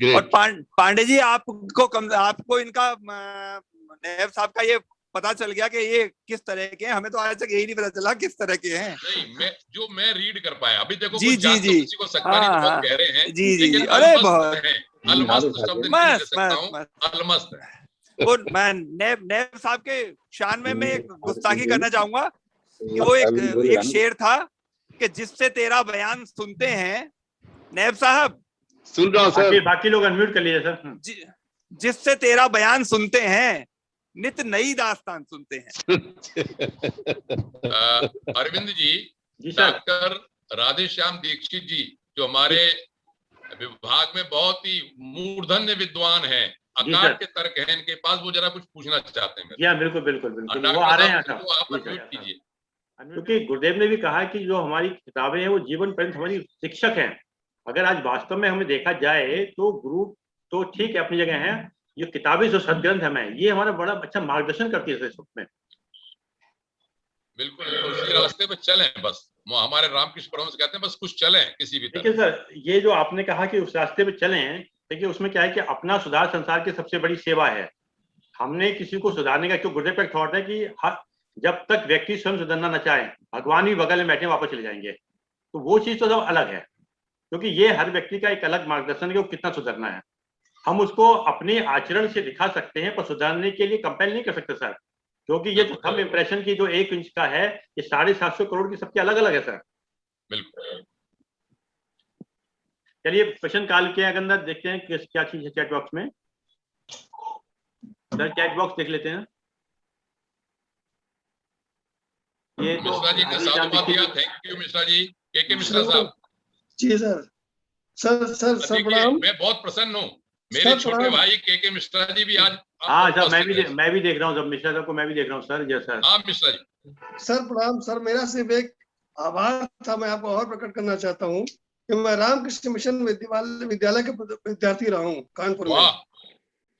और पांडे जी, आपको इनका नैब साहब का ये पता चल गया कि ये किस तरह के हैं? हमें तो आज तक यही नहीं पता चला किस तरह के हैं। नहीं, मैं रीड कर पाया अभी। देखो जी जी जी, किसी को सकता नहीं, बहुत कह रहे हैं। जी जी, अरे बहुत अलमस्त शब्द नहीं कह सकता हूं, अलमस्त है। और मैं नैब साहब के शान में मैं एक गुस्ताखी करना चाहूंगा कि वो एक शेर था कि जिससे तेरा बयान सुनते हैं, नैब साहब सुन रहा हूं सर, बाकी लोग अनम्यूट कर लीजिए सर। जिससे तेरा बयान सुनते हैं, नित नई दास्तान सुनते हैं। अरविंद जी, डॉक्टर राधेश्याम दीक्षित जी, जो हमारे विभाग में बहुत ही मूर्धन्य विद्वान हैं, आकार के तर्क हैं इनके पास, वो जरा कुछ पूछना चाहते हैं। जी बिल्कुल बिल्कुल बिल्कुल, वो आ रहे हैं। आप अनम्यूट कीजिए, क्योंकि गुरुदेव ने भी कहा कि जो हमारी किताबें हैं वो जीवन पर्यंत हमारी शिक्षक हैं। अगर आज वास्तव में हमें देखा जाए तो गुरु तो ठीक है, अपनी जगह है, ये किताबें जो सदग्रंथ हमें, ये हमारा बड़ा अच्छा मार्गदर्शन करती है इस में। बिल्कुल, उसी रास्ते पे चलें बस। हमारे रामकृष्ण परमहंस कहते हैं बस कुछ चलें किसी भी तरह। देखिए सर, ये जो आपने कहा कि उस रास्ते पे चलें, देखिए उसमें क्या है कि अपना सुधार संसार की सबसे बड़ी सेवा है। हमने किसी को सुधारने का, क्यों गुरुदेव का एक थॉट है कि जब तक व्यक्ति स्वयं सुधरना न चाहे, भगवान भी बगल में बैठे वापस चले जाएंगे। तो वो चीज तो सब अलग है, क्योंकि ये हर व्यक्ति का एक अलग मार्गदर्शन है कि वो कितना सुधरना है। हम उसको अपने आचरण से दिखा सकते हैं, पर सुधारने के लिए कंपेल नहीं कर सकते सर, क्योंकि ये थंब इंप्रेशन की जो 1 इंच का है, ये 750 करोड़ की सबकी अलग अलग है सर। बिल्कुल। चलिए प्रश्न काल के अंदर देखते हैं कि क्या चीज है चैट बॉक्स में। सर चैट बॉक्स देख लेते हैं। ये तो मिश्रा जी ने साधुवाद दिया, थैंक यू मिश्रा जी। के मिश्रा साहब। जी सर। सर प्रणाम। मैं बहुत प्रसन्न हूँ, मेरे छोटे भाई के मिश्रा जी भी आज। हाँ सर, मैं भी देख रहा हूँ, जब मिश्रा साहब को मैं भी देख रहा हूँ सर। जय सर। हाँ मिश्रा जी। सर प्रणाम। सर मेरा सिर्फ एक आभार था, मैं आपको और प्रकट करना चाहता हूँ कि मैं रामकृष्ण मिशन विद्यालय के विद्यार्थी रहा हूँ कानपुर में।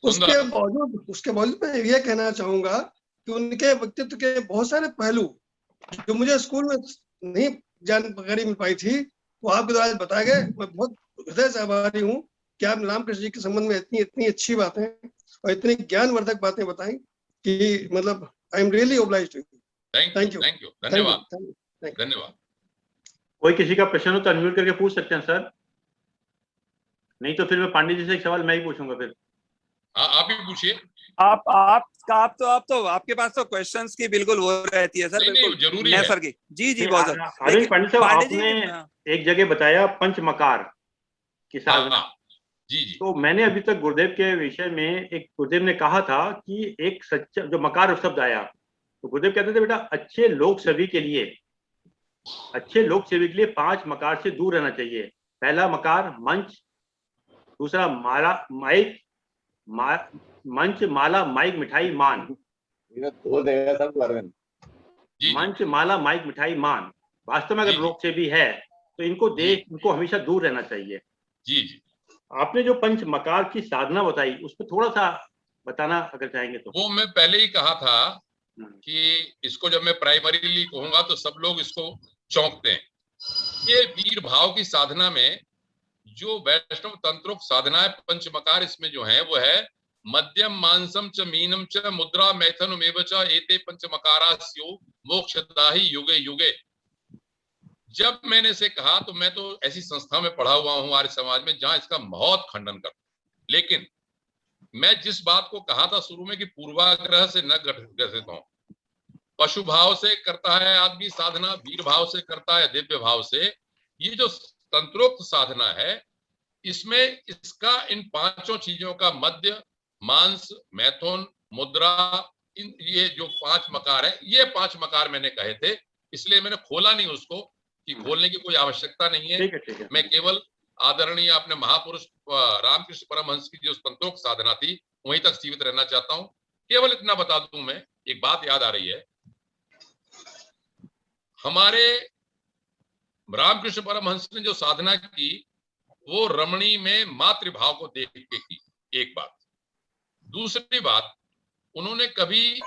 उसके बावजूद मैं ये कहना चाहूंगा कि उनके व्यक्तित्व के बहुत सारे पहलू जो मुझे स्कूल में नहीं जानकारी मिल पाई थी, वो आपके द्वारा बताए गए। मैं बहुत हृदय से आभारी हूँ कि आप रामकृष्ण जी के संबंध में इतनी अच्छी बातें और इतनी ज्ञानवर्धक बातें बताई कि मतलब I am really obliged to you. Thank you. धन्यवाद। कोई किसी का प्रश्न हो तो अनम्यूट करके पूछ सकते हैं सर, नहीं तो फिर मैं पांडे जी से एक सवाल मैं ही पूछूंगा फिर। आप ही पूछिए। आप तो आपके पास तो क्वेश्चंस की बिल्कुल वो रहती है सर। बिल्कुल जरूरी है सर की। जी बहुत अरविंद पांडे साहब, आपने एक जगह बताया पंचमकार की साधना। जी। तो मैंने अभी तक गुरुदेव के विषय में, एक गुरुदेव ने कहा था कि एक सच्चा जो मकार शब्द आया, तो गुरुदेव कहते थे बेटा अच्छे लोक सेवी के लिए 5 मकार से दूर रहना चाहिए। पहला मकार मंच, दूसरा माला माइक, मंच माला माइक मिठाई मान। मंच माला माइक मिठाई मान। वास्तव में अगर लोक सेवी है तो इनको हमेशा दूर रहना चाहिए। जी। आपने जो पंच मकार की साधना बताई, उस पर थोड़ा सा बताना अगर चाहेंगे तो। वो मैं पहले ही कहा था कि इसको जब मैं प्राइमरीली कहूंगा तो सब लोग इसको चौंकते हैं। ये वीर भाव की साधना में जो वैष्णव तंत्रोक्त साधना है, पंचमकार इसमें जो है वो है मध्यम मांसम च मीनम च मुद्रा मैथुनमेव च एते पंचमकारास्यो मोक्षदाहि युगे युगे। जब मैंने इसे कहा तो मैं तो ऐसी संस्था में पढ़ा हुआ हूं आर्य समाज में जहां इसका बहुत खंडन करता, लेकिन मैं जिस बात को कहा था शुरू में कि पूर्वाग्रह से न ग्रसित हूं, पशु भाव से करता है आदमी साधना, वीर भाव से करता है दिव्य भाव से। ये जो तंत्रोक्त साधना है इसमें इसका इन 5 चीजों का मध्य मांस मैथुन मुद्रा, ये जो 5 मकार है, ये 5 मकार मैंने कहे थे, इसलिए मैंने खोला नहीं उसको, कि खोलने की कोई आवश्यकता नहीं है। ठीक है। मैं केवल आदरणीय अपने महापुरुष रामकृष्ण परमहंस की जो तंत्रोक्त साधना थी वहीं तक सीमित रहना चाहता हूं। केवल इतना बता दूं, मैं एक बात याद आ रही है, हमारे रामकृष्ण परमहंस ने जो साधना की वो रमणी में मातृभाव को देख के की, एक बात। दूसरी बात, उन्होंने कभी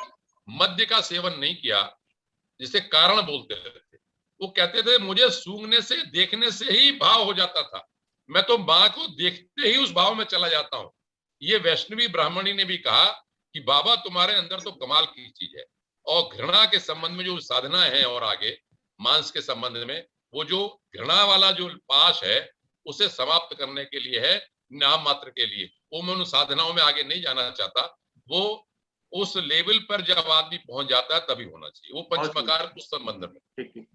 मद्य का सेवन नहीं किया, जिसे कारण बोलते थे। वो कहते थे मुझे सूंघने से देखने से ही भाव हो जाता था, मैं तो माँ को देखते ही उस भाव में चला जाता हूं। ये वैष्णवी ब्राह्मणी ने भी कहा कि बाबा तुम्हारे अंदर तो कमाल की चीज है। और घृणा के संबंध में जो साधना है और आगे मांस के संबंध में, वो जो घृणा वाला जो पाश है उसे समाप्त करने के लिए है, नाम मात्र के लिए। वो मैं उन साधनाओं में आगे नहीं जाना चाहता। वो उस लेवल पर जब आदमी पहुंच जाता है तभी होना चाहिए वो पंचमकार उस संबंध में। ठीक।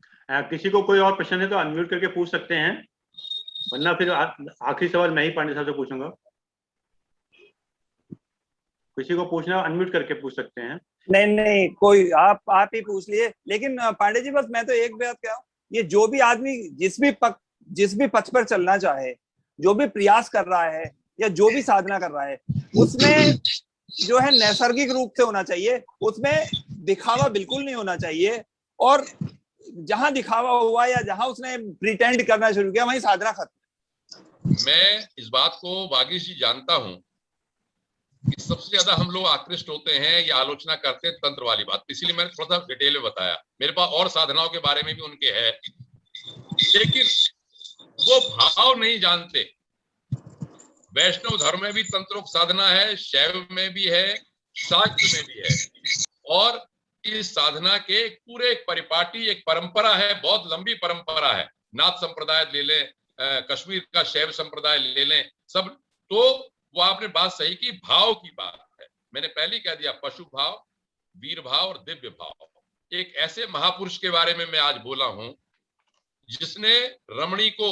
किसी को कोई और प्रश्न है तो अनम्यूट करके पूछ सकते हैं, वरना फिर आखिरी सवाल मैं ही पांडे साहब से पूछूंगा। किसी को पूछना अनम्यूट करके पूछ सकते हैं। नहीं कोई आप ही पूछ लिए। लेकिन पांडे जी बस मैं तो एक बात कहूं, ये जो भी आदमी जिस भी पथ पर चलना चाहे, जो भी प्रयास कर रहा है या जो भी साधना कर रहा है, उसमें जो है नैसर्गिक रूप से होना चाहिए, उसमें दिखावा बिल्कुल नहीं होना चाहिए। और जहां दिखावा हुआ या जहां उसने प्रिटेंड करना शुरू किया वहीं साधना खत्म। मैं इस बात को बागीश जी जानता हूं कि सबसे ज्यादा हम लोग आकृष्ट होते हैं या आलोचना करते हैं तंत्र वाली बात, इसीलिए मैंने थोड़ा सा डिटेल में बताया। मेरे पास और साधनाओं के बारे में भी उनके है, लेकिन वो भाव नहीं जानते। वैष्णव धर्म में भी तंत्रोक्त साधना है, शैव में भी है, शाक्त में भी है। और इस साधना के पूरे एक परिपाटी, एक परंपरा है, बहुत लंबी परंपरा है। नाथ संप्रदाय ले लें, कश्मीर का शैव संप्रदाय ले लें, सब। तो वो आपने बात सही की, भाव की बात है। मैंने पहले कह दिया, पशु भाव, वीर भाव और दिव्य भाव। एक ऐसे महापुरुष के बारे में मैं आज बोला हूं जिसने रमणी को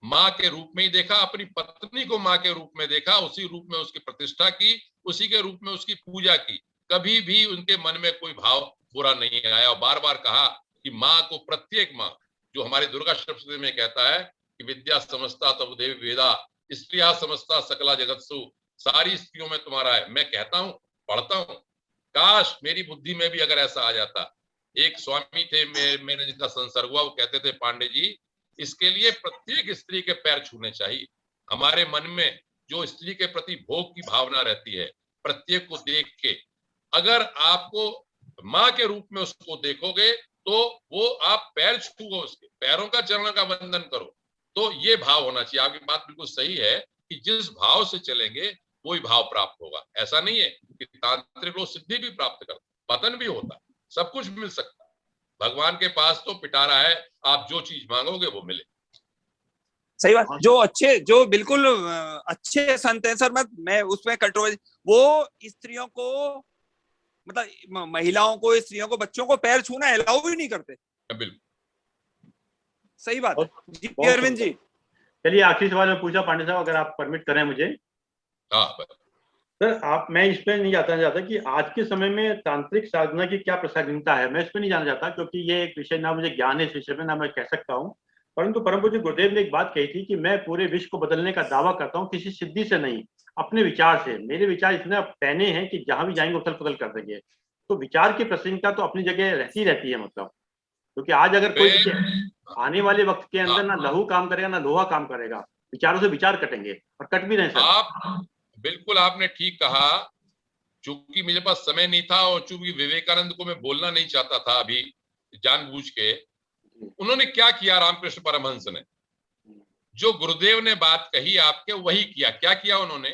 मां के रूप में ही देखा, अपनी पत्नी को मां के रूप में देखा, उसी रूप में उसकी प्रतिष्ठा की, उसी के रूप में उसकी पूजा की। कभी भी उनके मन में कोई भाव बुरा नहीं आया। और बार बार कहा कि मां को, प्रत्येक मां, जो हमारे दुर्गा सप्तशती में कहता है कि विद्या समस्ता तव देवी वेदा, स्त्रिया समस्ता सकला जगत्सु, सारी स्त्रियों में तुम्हारा है। मैं कहता हूं, पढ़ता हूं, काश मेरी बुद्धि में भी अगर ऐसा आ जाता। एक स्वामी थे मेरे जिनका संसर्ग हुआ, वो कहते थे, पांडे जी, इसके लिए प्रत्येक स्त्री के पैर छूने चाहिए। हमारे मन में जो स्त्री के प्रति भोग की भावना रहती है, प्रत्येक को देख के अगर आपको मां के रूप में उसको देखोगे तो वो आप पैर छूओ, उसके पैरों का, चरणों का वंदन करो। तो ये भाव होना चाहिए। आपकी बात बिल्कुल सही है कि जिस भाव से चलेंगे वही भाव प्राप्त होगा। ऐसा नहीं है कि तांत्रिक लोग सिद्धि भी प्राप्त करते, पतन भी होता, सब कुछ मिल सकता है। भगवान के पास तो पिटारा है, आप जो चीज मांगोगे वो मिले। सही बात। जो बिल्कुल अच्छे संत हैं सर, मैं उसमें कंट्रोवर्सी, वो स्त्रियों को, मतलब महिलाओं को, स्त्रियों को, बच्चों को पैर छूना अलाउ ही नहीं करते। बिल्कुल सही बात है जी। अरविंद जी, चलिए आखिरी सवाल मैं पूछा पांडे साहब, अगर आप परमिट करें मुझे। हाँ सर, मैं इस पे नहीं जाना चाहता कि आज के समय में तांत्रिक साधना की क्या प्रासंगिकता है, मैं इस पे नहीं जाना चाहता, क्योंकि ये एक विषय, ना मुझे ज्ञान है इस विषय में, ना मैं कह सकता हूँ। परंतु परम पूज्य गुरुदेव ने एक बात कही थी कि मैं पूरे विश्व को बदलने का दावा करता हूँ, किसी सिद्धि से नहीं, अपने विचार से। मेरे विचार इतने पैने हैं कि जहां भी जाएंगे उथल पुथल कर देंगे। तो विचार की प्रासंगिकता तो अपनी जगह रहती है, मतलब, क्योंकि आज अगर कोई आने वाले वक्त के अंदर ना लहू काम करेगा ना लोहा काम करेगा, विचारों से विचार कटेंगे और कट भी रहे सर। आप बिल्कुल, आपने ठीक कहा। चूंकि मेरे पास समय नहीं था और चूंकि विवेकानंद को मैं बोलना नहीं चाहता था अभी जानबूझ के, उन्होंने क्या किया, रामकृष्ण परमहंस ने जो गुरुदेव ने बात कही आपके, वही किया। क्या किया उन्होंने?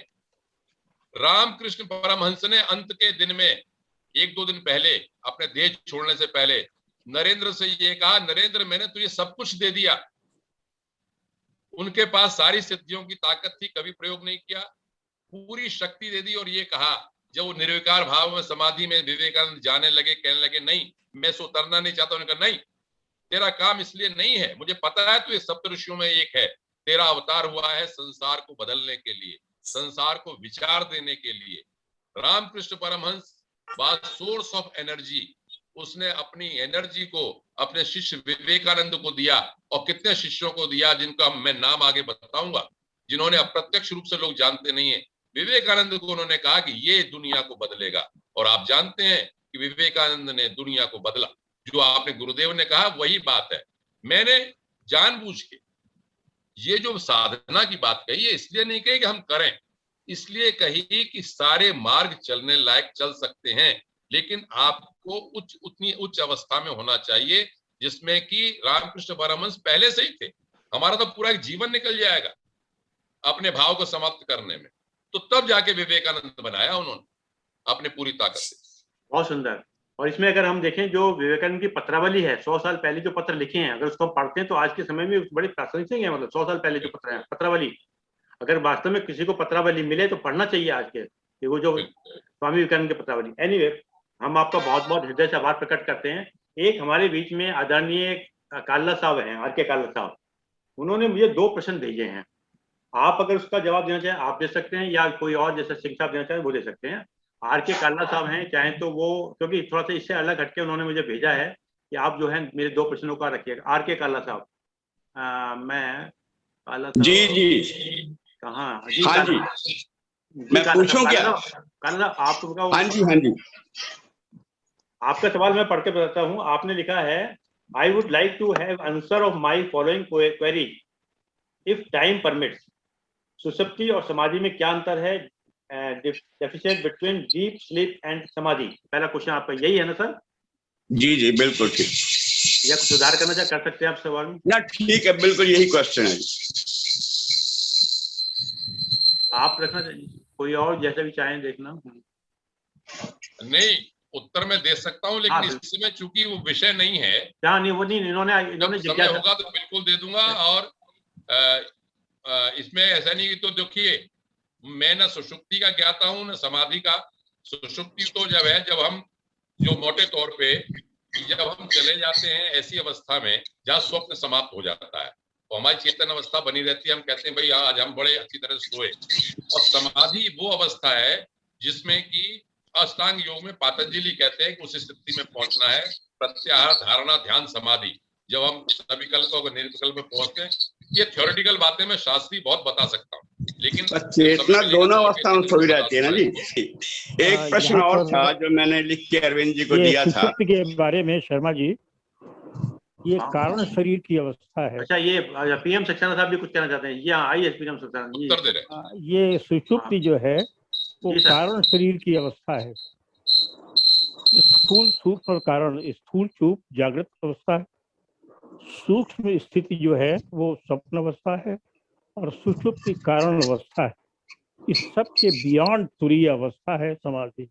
रामकृष्ण परमहंस ने अंत के दिन में, 1-2 दिन पहले, अपने देश छोड़ने से पहले, नरेंद्र से ये कहा, नरेंद्र मैंने तुझे सब कुछ दे दिया। उनके पास सारी सिद्धियों की ताकत थी, कभी प्रयोग नहीं किया, पूरी शक्ति दे दी। और ये कहा, जब वो निर्विकार भाव में समाधि में विवेकानंद जाने लगे, कहने लगे नहीं मैं से उतरना नहीं चाहता, उन्होंने कहा नहीं, तेरा काम इसलिए नहीं है, मुझे पता है तू सप्त ऋषियों में एक है, तेरा अवतार हुआ है संसार को बदलने के लिए, संसार को विचार देने के लिए। Ramakrishna Paramahansa was source of energy. उसने अपनी एनर्जी को अपने शिष्य विवेकानंद को दिया, और कितने शिष्यों को दिया जिनका मैं नाम आगे बताऊंगा, जिन्होंने अप्रत्यक्ष रूप से लोग जानते नहीं है। विवेकानंद को उन्होंने कहा कि ये दुनिया को बदलेगा, और आप जानते हैं कि विवेकानंद ने दुनिया को बदला। जो आपने गुरुदेव ने कहा वही बात है। मैंने जानबूझ के ये जो साधना की बात कही है, इसलिए नहीं कही कि हम करें, इसलिए कही कि सारे मार्ग चलने लायक चल सकते हैं, लेकिन आपको उतनी उच्च अवस्था में होना चाहिए जिसमें कि रामकृष्ण परमहंस पहले से ही थे। हमारा तो पूरा एक जीवन निकल जाएगा अपने भाव को समाप्त करने में, तो तब जाके विवेकानंद बनाया उन्होंने अपने पूरी ताकत से। बहुत सुंदर। और इसमें अगर हम देखें, जो विवेकानंद की पत्रावली है, 100 साल पहले जो पत्र लिखे हैं, अगर उसको हम पढ़ते हैं तो आज के समय में बड़ी प्रासंगिक है। मतलब 100 साल पहले जो पत्र है, पत्रावली, अगर वास्तव में किसी को पत्रावली मिले तो पढ़ना चाहिए आज के, कि वो जो स्वामी विवेकानंद की पत्रावली। एनीवे, हम आपका बहुत बहुत हृदय से आभार प्रकट करते हैं। एक हमारे बीच में आदरणीय काल्ला साहब हैं, आर.के. काल्ला साहब, उन्होंने मुझे 2 प्रश्न भेजे हैं। आप अगर उसका जवाब देना चाहें आप दे सकते हैं, या कोई और जैसे सिंह साहब देना चाहें वो दे सकते हैं। आर.के. काल्ला साहब हैं, चाहे तो वो, क्योंकि थोड़ा सा इससे अलग हटके उन्होंने मुझे भेजा है कि आप जो है मेरे 2 प्रश्नों का रखिएगा। आर.के. काल्ला साहब, मैं काल्ला साहब जी कहाँ? हाँ जी, मैं पूछूं क्या? काल्ला आप तो हाँ जी, आपका सवाल मैं पढ़ के बताता हूँ। आपने लिखा है, I would like to have answer of my following query if time permits. सुषुप्ति और समाधि में क्या अंतर है? Difference between deep sleep and samadhi. पहला क्वेश्चन आपका यही है ना सर? जी बिल्कुल ठीक। या कुछ सुधार करना चाहे कर सकते हैं आप सवाल में? ना ठीक है, बिल्कुल यही क्वेश्चन है। आप रखना चाहिए, कोई और जैसा भी चाहें देखना। नहीं, उत्तर मैं दे सकता हूँ, लेकिन इस समय चूंकि वो विषय नहीं है, नहीं वो नहीं, इन्होंने जब समय होगा तो बिल्कुल दे दूंगा। और इसमें ऐसा नहीं कि, तो देखिए मैं न सुषुप्ति का ज्ञाता हूँ न समाधि का। सुषुप्ति तो जब है, जब हम जो मोटे तौर पे जब हम चले जाते हैं ऐसी अवस्था में जहाँ स्वप्न समाप्त हो जाता है, तो हमारी चेतन अवस्था बनी रहती है। हम कहते हैं भाई आज हम बड़े अच्छी तरह से सोए। और समाधि वो अवस्था है जिसमें कि अष्टांग योग में पातंजलि कहते हैं कि उस स्थिति में पहुंचना है, प्रत्याहार, धारणा, ध्यान, समाधि, जब हम सविकल्प और निर्विकल्प में पहुंचते हैं। ये थ्योरेटिकल बातें मैं शास्त्री बहुत बता सकता हूँ, लेकिन चेतना दोनों अवस्था में सोई रहती है ना जी। एक प्रश्न और था जो मैंने लिख के अरविंद जी को दिया था सुषुप्ति के बारे में। शर्मा जी, ये कारण शरीर की अवस्था है। अच्छा, ये पीएम सक्सेना साहब भी कुछ कहना चाहते हैं। ये आइए पीएम सक्सेना जी, उत्तर दे रहे। ये सुषुप्ति जो है वो कारण शरीर की अवस्था है। स्थूल सूक्ष्म कारण, स्थूल चूप जागृत अवस्था है, सूक्ष्म स्थिति जो है वो स्वप्न अवस्था है, और सुषुप्ति कारण अवस्था है। इस सब के बियॉन्ड तुरीय अवस्था है समाधि।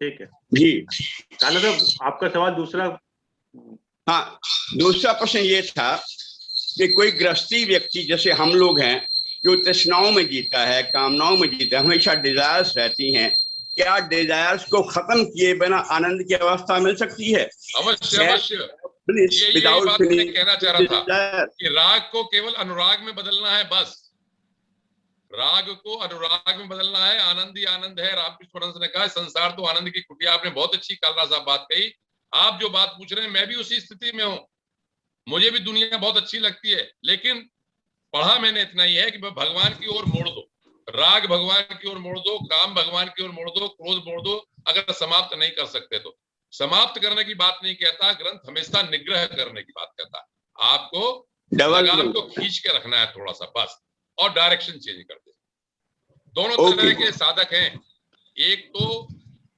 ठीक है जी। काला साहब, आपका सवाल दूसरा। हाँ, दूसरा प्रश्न ये था कि कोई गृहस्थी व्यक्ति जैसे हम लोग हैं जो तृष्णाओं में जीता है, कामनाओं में जीता है, हमेशा डिजायर्स रहती हैं, क्या डिजायर्स को खत्म किए बिना आनंद की अवस्था मिल सकती है? अवश्य अवश्य। यही बात मैं कहना चाह रहा था कि राग को केवल अनुराग में बदलना है, बस राग को अनुराग में बदलना है। आनंद ही आनंद है। रामकृष्ण परमहंस ने कहा संसार तो आनंद की कुटिया। आपने बहुत अच्छी कालरा साहब बात कही। आप जो बात पूछ रहे हैं मैं भी उसी स्थिति में हूं। मुझे भी दुनिया बहुत अच्छी लगती है, लेकिन पढ़ा मैंने इतना ही है कि भगवान की ओर मोड़ दो, राग भगवान की ओर मोड़ दो, काम भगवान की ओर मोड़ दो, क्रोध मोड़ दो। अगर समाप्त नहीं कर सकते तो समाप्त करने की बात नहीं कहता ग्रंथ, हमेशा निग्रह करने की बात कहता है। आपको लगाम को खींच के रखना है थोड़ा सा, बस, और डायरेक्शन चेंज कर दे। दोनों तरह के साधक हैं, एक तो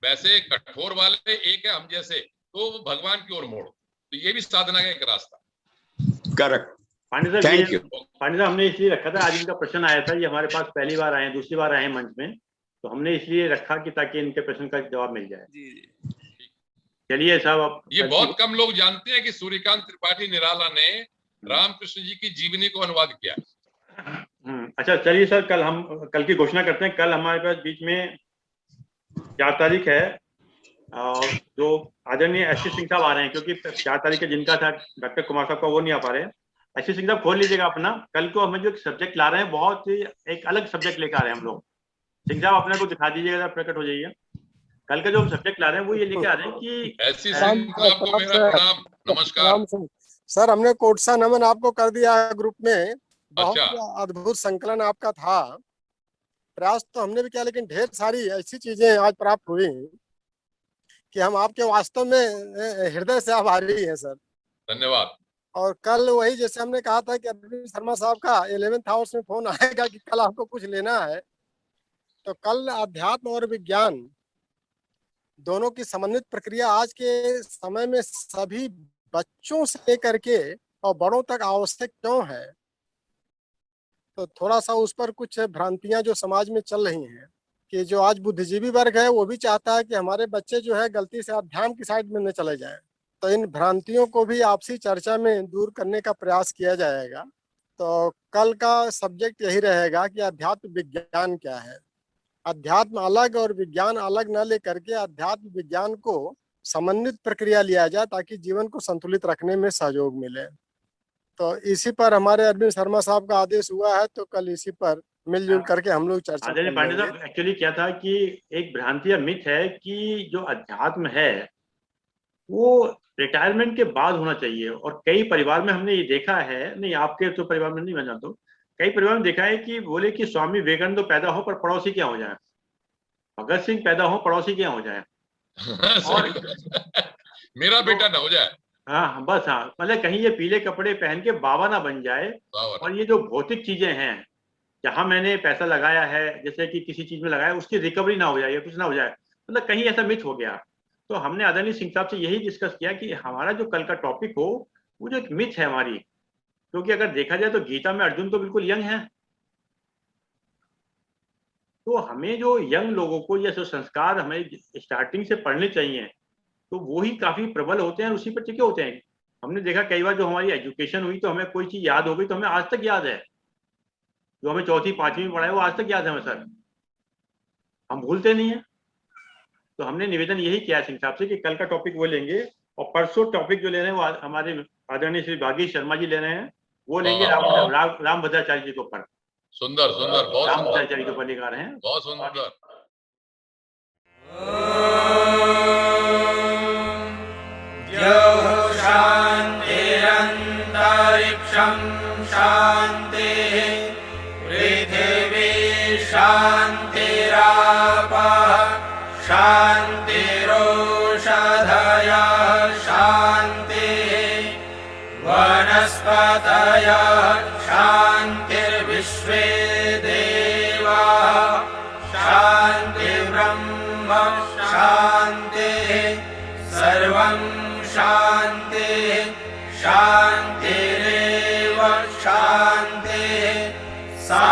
वैसे कठोर वाले, एक है हम जैसे, तो वो भगवान की ओर मोड़। तो ये भी साधना का एक रास्ता। करेक्ट। पांडे साहब, हमने इसलिए रखा था, आज इनका प्रश्न आया था, ये हमारे पास पहली बार आए, दूसरी बार आए मंच में, तो हमने इसलिए रखा कि ताकि इनके प्रश्न का जवाब मिल जाए। चलिए साहब, आप ये बहुत कम लोग जानते हैं कि सूर्यकांत त्रिपाठी निराला ने रामकृष्ण जी की जीवनी को अनुवाद किया। अच्छा चलिए सर, कल की घोषणा करते हैं। कल हमारे पास बीच में 4 तारीख है, जो आदरणीय एससी सिंह साहब आ रहे हैं, क्योंकि 4 तारीख जिनका था डॉक्टर कुमार साहब का, वो नहीं आ पा रहे हैं। एससी सिंह साहब खोल लीजिएगा अपना। कल को हम जो सब्जेक्ट ला रहे हैं, बहुत ही एक अलग सब्जेक्ट लेकर आ रहे हैं हम लोग। सिंह साहब अपने को दिखा दीजिएगा, प्रकट हो जाइए। कल का जो हम सब्जेक्ट ला रहे हैं वो ये लेके आ रहे हैं कि एससी सिंह को मेरा प्रणाम, नमस्कार सर। हमने कोटसा नमन आपको कर दिया ग्रुप में। बहुत अद्भुत संकलन आपका था। प्रयास तो हमने भी किया, लेकिन ढेर सारी ऐसी चीजें आज प्राप्त हुई कि हम आपके वास्तव में हृदय से आभारी हैं सर। धन्यवाद। और कल वही जैसे हमने कहा था कि अरविंद शर्मा साहब का 11th हाउस में फोन आएगा कि कल आपको कुछ लेना है, तो कल अध्यात्म और विज्ञान दोनों की समन्वित प्रक्रिया आज के समय में सभी बच्चों से लेकर के और बड़ों तक आवश्यक क्यों है, तो थोड़ा सा उस पर कुछ भ्रांतियां जो समाज में चल रही हैं कि जो आज बुद्धिजीवी वर्ग है वो भी चाहता है कि हमारे बच्चे जो है गलती से अध्यात्म की साइड में न चले जाएं। तो इन भ्रांतियों को भी आपसी चर्चा में दूर करने का प्रयास किया जाएगा। तो कल का सब्जेक्ट यही रहेगा कि अध्यात्म विज्ञान क्या है। अध्यात्म अलग और विज्ञान अलग न लेकर के अध्यात्म विज्ञान को समन्वित प्रक्रिया लिया जाए ताकि जीवन को संतुलित रखने में सहयोग मिले। तो इसी पर हमारे अरविंद शर्मा साहब का आदेश हुआ है, तो कल इसी पर मिलजुल करके हम लोग चर्चा करेंगे। पांडे साहब, एक्चुअली क्या था कि एक भ्रांति या मिथ है कि जो अध्यात्म है वो रिटायरमेंट के बाद होना चाहिए। और कई परिवार में हमने ये देखा है, नहीं आपके तो परिवार में नहीं, मैं जानता हूँ, कई परिवार में देखा है कि बोले कि स्वामी विवेकानंद तो पैदा हो पर पड़ोसी क्या हो जाए, भगत सिंह पैदा हो पड़ोसी क्या हो जाए, और मेरा बेटा ना हो जाए। हाँ बस, हाँ मतलब कहीं ये पीले कपड़े पहन के बाबा ना बन जाए। और ये जो भौतिक चीजें हैं, जहां मैंने पैसा लगाया है, जैसे कि किसी चीज में लगाया, उसकी रिकवरी ना हो जाए या कुछ ना हो जाए, मतलब कहीं ऐसा मिथ हो गया। तो हमने आदरणीय सिंह साहब से यही डिस्कस किया कि हमारा जो कल का टॉपिक हो वो जो एक मिथ है हमारी, क्योंकि अगर देखा जाए तो गीता में अर्जुन तो बिल्कुल यंग है, तो हमें जो यंग लोगों को ये जो संस्कार हमें स्टार्टिंग से पढ़ने चाहिए, तो वो ही काफी प्रबल होते हैं, उसी पर टिके होते हैं। हमने देखा कई बार जो हमारी एजुकेशन हुई तो हमें कोई चीज याद हो गई तो हमें आज तक याद है, जो हमें चौथी पांचवी में पढ़ा है वो आज तक याद है हमें सर, हम भूलते नहीं है। तो हमने निवेदन यही किया सिंह साहब से कि कल का टॉपिक वो लेंगे और परसों टॉपिक जो ले रहे हैं वो हमारे आदरणीय श्री भागीश शर्मा जी ले रहे हैं, वो लेंगे रामभद्राचार्य जी के ऊपर। सुंदर सुंदर, बहुत सुंदर, रामभद्राचार्य के ऊपर लेकर आ रहे हैं, बहुत सुंदर। शान्तिरन्तरिक्षं शान्तिः पृथिवी शान्तिरापः शान्तिरोषधयः शान्तिः वनस्पतयः शान्तिर्विश्वे देवाः शान्तिर्ब्रह्म शान्तिः सर्वं शान्तिः शान्तिरेव शान्तिः सा